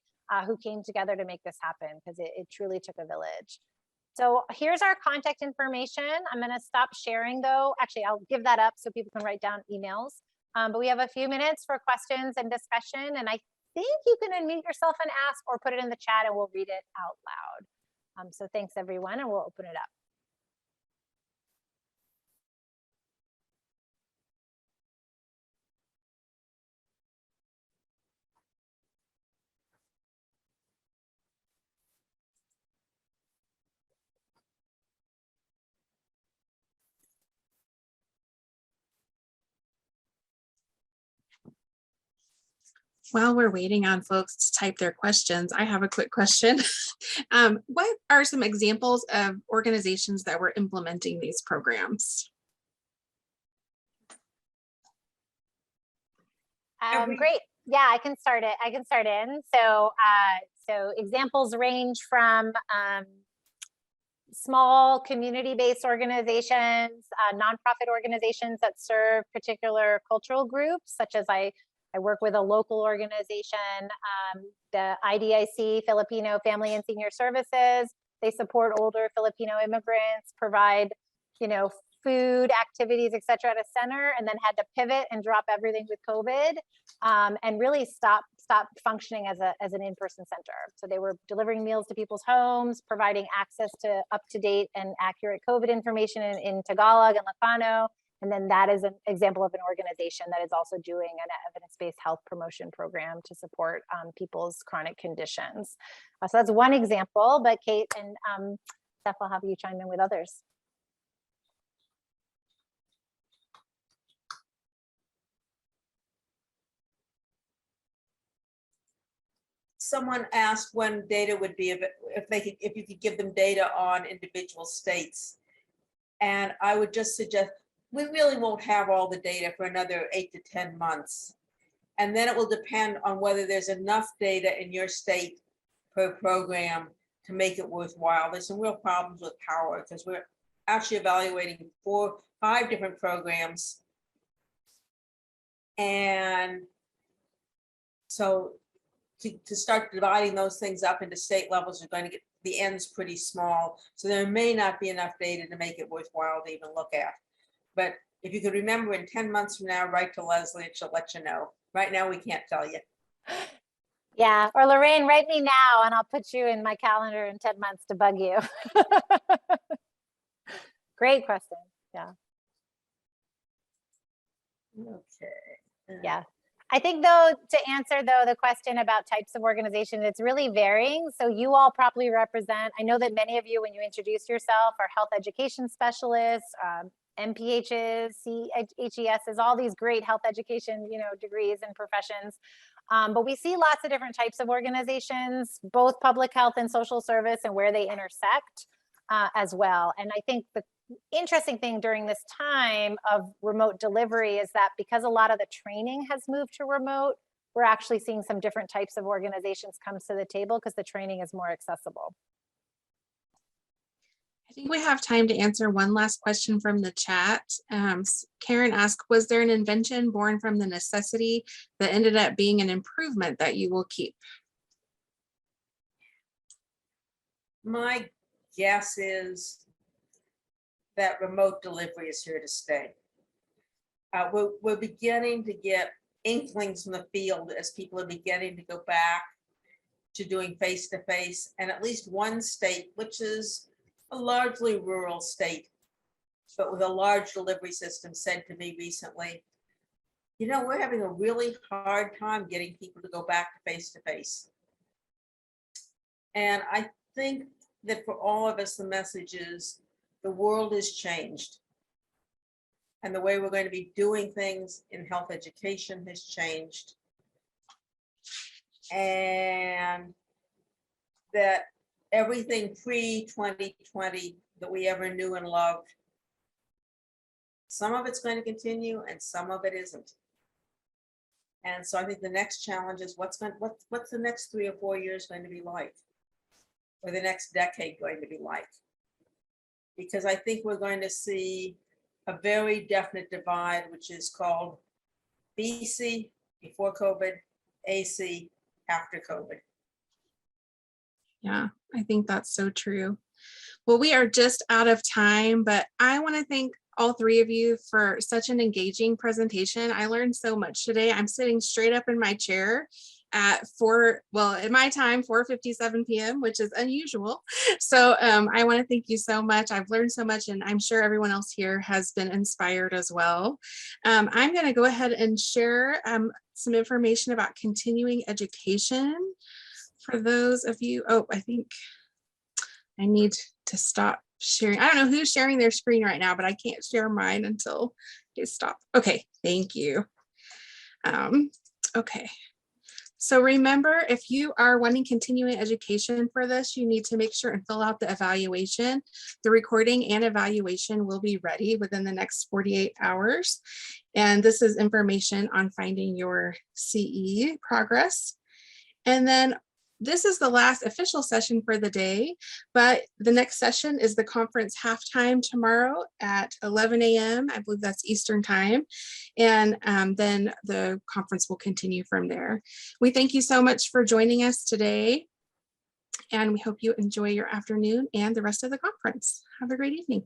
who came together to make this happen, because it truly took a village. So here's our contact information. I'm going to stop sharing, though. Actually, I'll give that up so people can write down emails. But we have a few minutes for questions and discussion, and I think you can unmute yourself and ask, or put it in the chat and we'll read it out loud. So thanks everyone, and we'll open it up. While we're waiting on folks to type their questions, I have a quick question. What are some examples of organizations that were implementing these programs? Great. Yeah, I can start it. I can start in. So, so examples range from small community-based organizations, nonprofit organizations that serve particular cultural groups, such as I work with a local organization, the IDIC, Filipino Family and Senior Services. They support older Filipino immigrants, provide, food, activities, et cetera, at a center, and then had to pivot and drop everything with COVID, and really stop functioning as an in-person center. So they were delivering meals to people's homes, providing access to up-to-date and accurate COVID information in Tagalog and Ilocano. And then that is an example of an organization that is also doing an evidence-based health promotion program to support people's chronic conditions. So that's one example, but Kate and Steph, I'll have you chime in with others. Someone asked when data would be, if you could give them data on individual states. And I would just suggest, we really won't have all the data for another 8 to 10 months. And then it will depend on whether there's enough data in your state per program to make it worthwhile. There's some real problems with power because we're actually evaluating 5 different programs. And so to start dividing those things up into state levels, you're going to get the ends pretty small. So there may not be enough data to make it worthwhile to even look at. But if you could remember in 10 months from now, write to Leslie and she'll let you know. Right now, we can't tell you. Yeah, or Lorraine, write me now and I'll put you in my calendar in 10 months to bug you. Great question. Yeah. Okay. Yeah. I think though, to answer though, the question about types of organization, it's really varying. So you all probably represent, I know that many of you, when you introduce yourself, are health education specialists, MPHs, CHESs, all these great health education, degrees and professions. But we see lots of different types of organizations, both public health and social service, and where they intersect as well. And I think the interesting thing during this time of remote delivery is that because a lot of the training has moved to remote, we're actually seeing some different types of organizations come to the table because the training is more accessible. I think we have time to answer one last question from the chat. Karen asked, was there an invention born from the necessity that ended up being an improvement that you will keep? My guess is that remote delivery is here to stay. We're beginning to get inklings from the field as people are beginning to go back to doing face-to-face, and at least one state, which is a largely rural state, but with a large delivery system, said to me recently, we're having a really hard time getting people to go back to face-to-face. And I think that for all of us, the message is the world has changed. And the way we're going to be doing things in health education has changed. And that everything pre-2020 that we ever knew and loved, some of it's going to continue and some of it isn't. And so I think the next challenge is what's the next 3 or 4 years going to be like? Or the next decade going to be like? Because I think we're going to see a very definite divide, which is called BC, before COVID, AC, after COVID. Yeah, I think that's so true. Well, we are just out of time, but I want to thank all 3 of you for such an engaging presentation. I learned so much today. I'm sitting straight up in my chair at at my time, 4:57 p.m., which is unusual. So I want to thank you so much. I've learned so much, and I'm sure everyone else here has been inspired as well. I'm going to go ahead and share some information about continuing education for those of you. Oh, I think I need to stop sharing. I don't know who's sharing their screen right now, but I can't share mine until you stop. Okay, thank you. Okay. So remember, if you are wanting continuing education for this, you need to make sure and fill out the evaluation. The recording and evaluation will be ready within the next 48 hours. And this is information on finding your CE progress. And then this is the last official session for the day, but the next session is the conference halftime tomorrow at 11 a.m. I believe that's Eastern time. And then the conference will continue from there. We thank you so much for joining us today. And we hope you enjoy your afternoon and the rest of the conference. Have a great evening.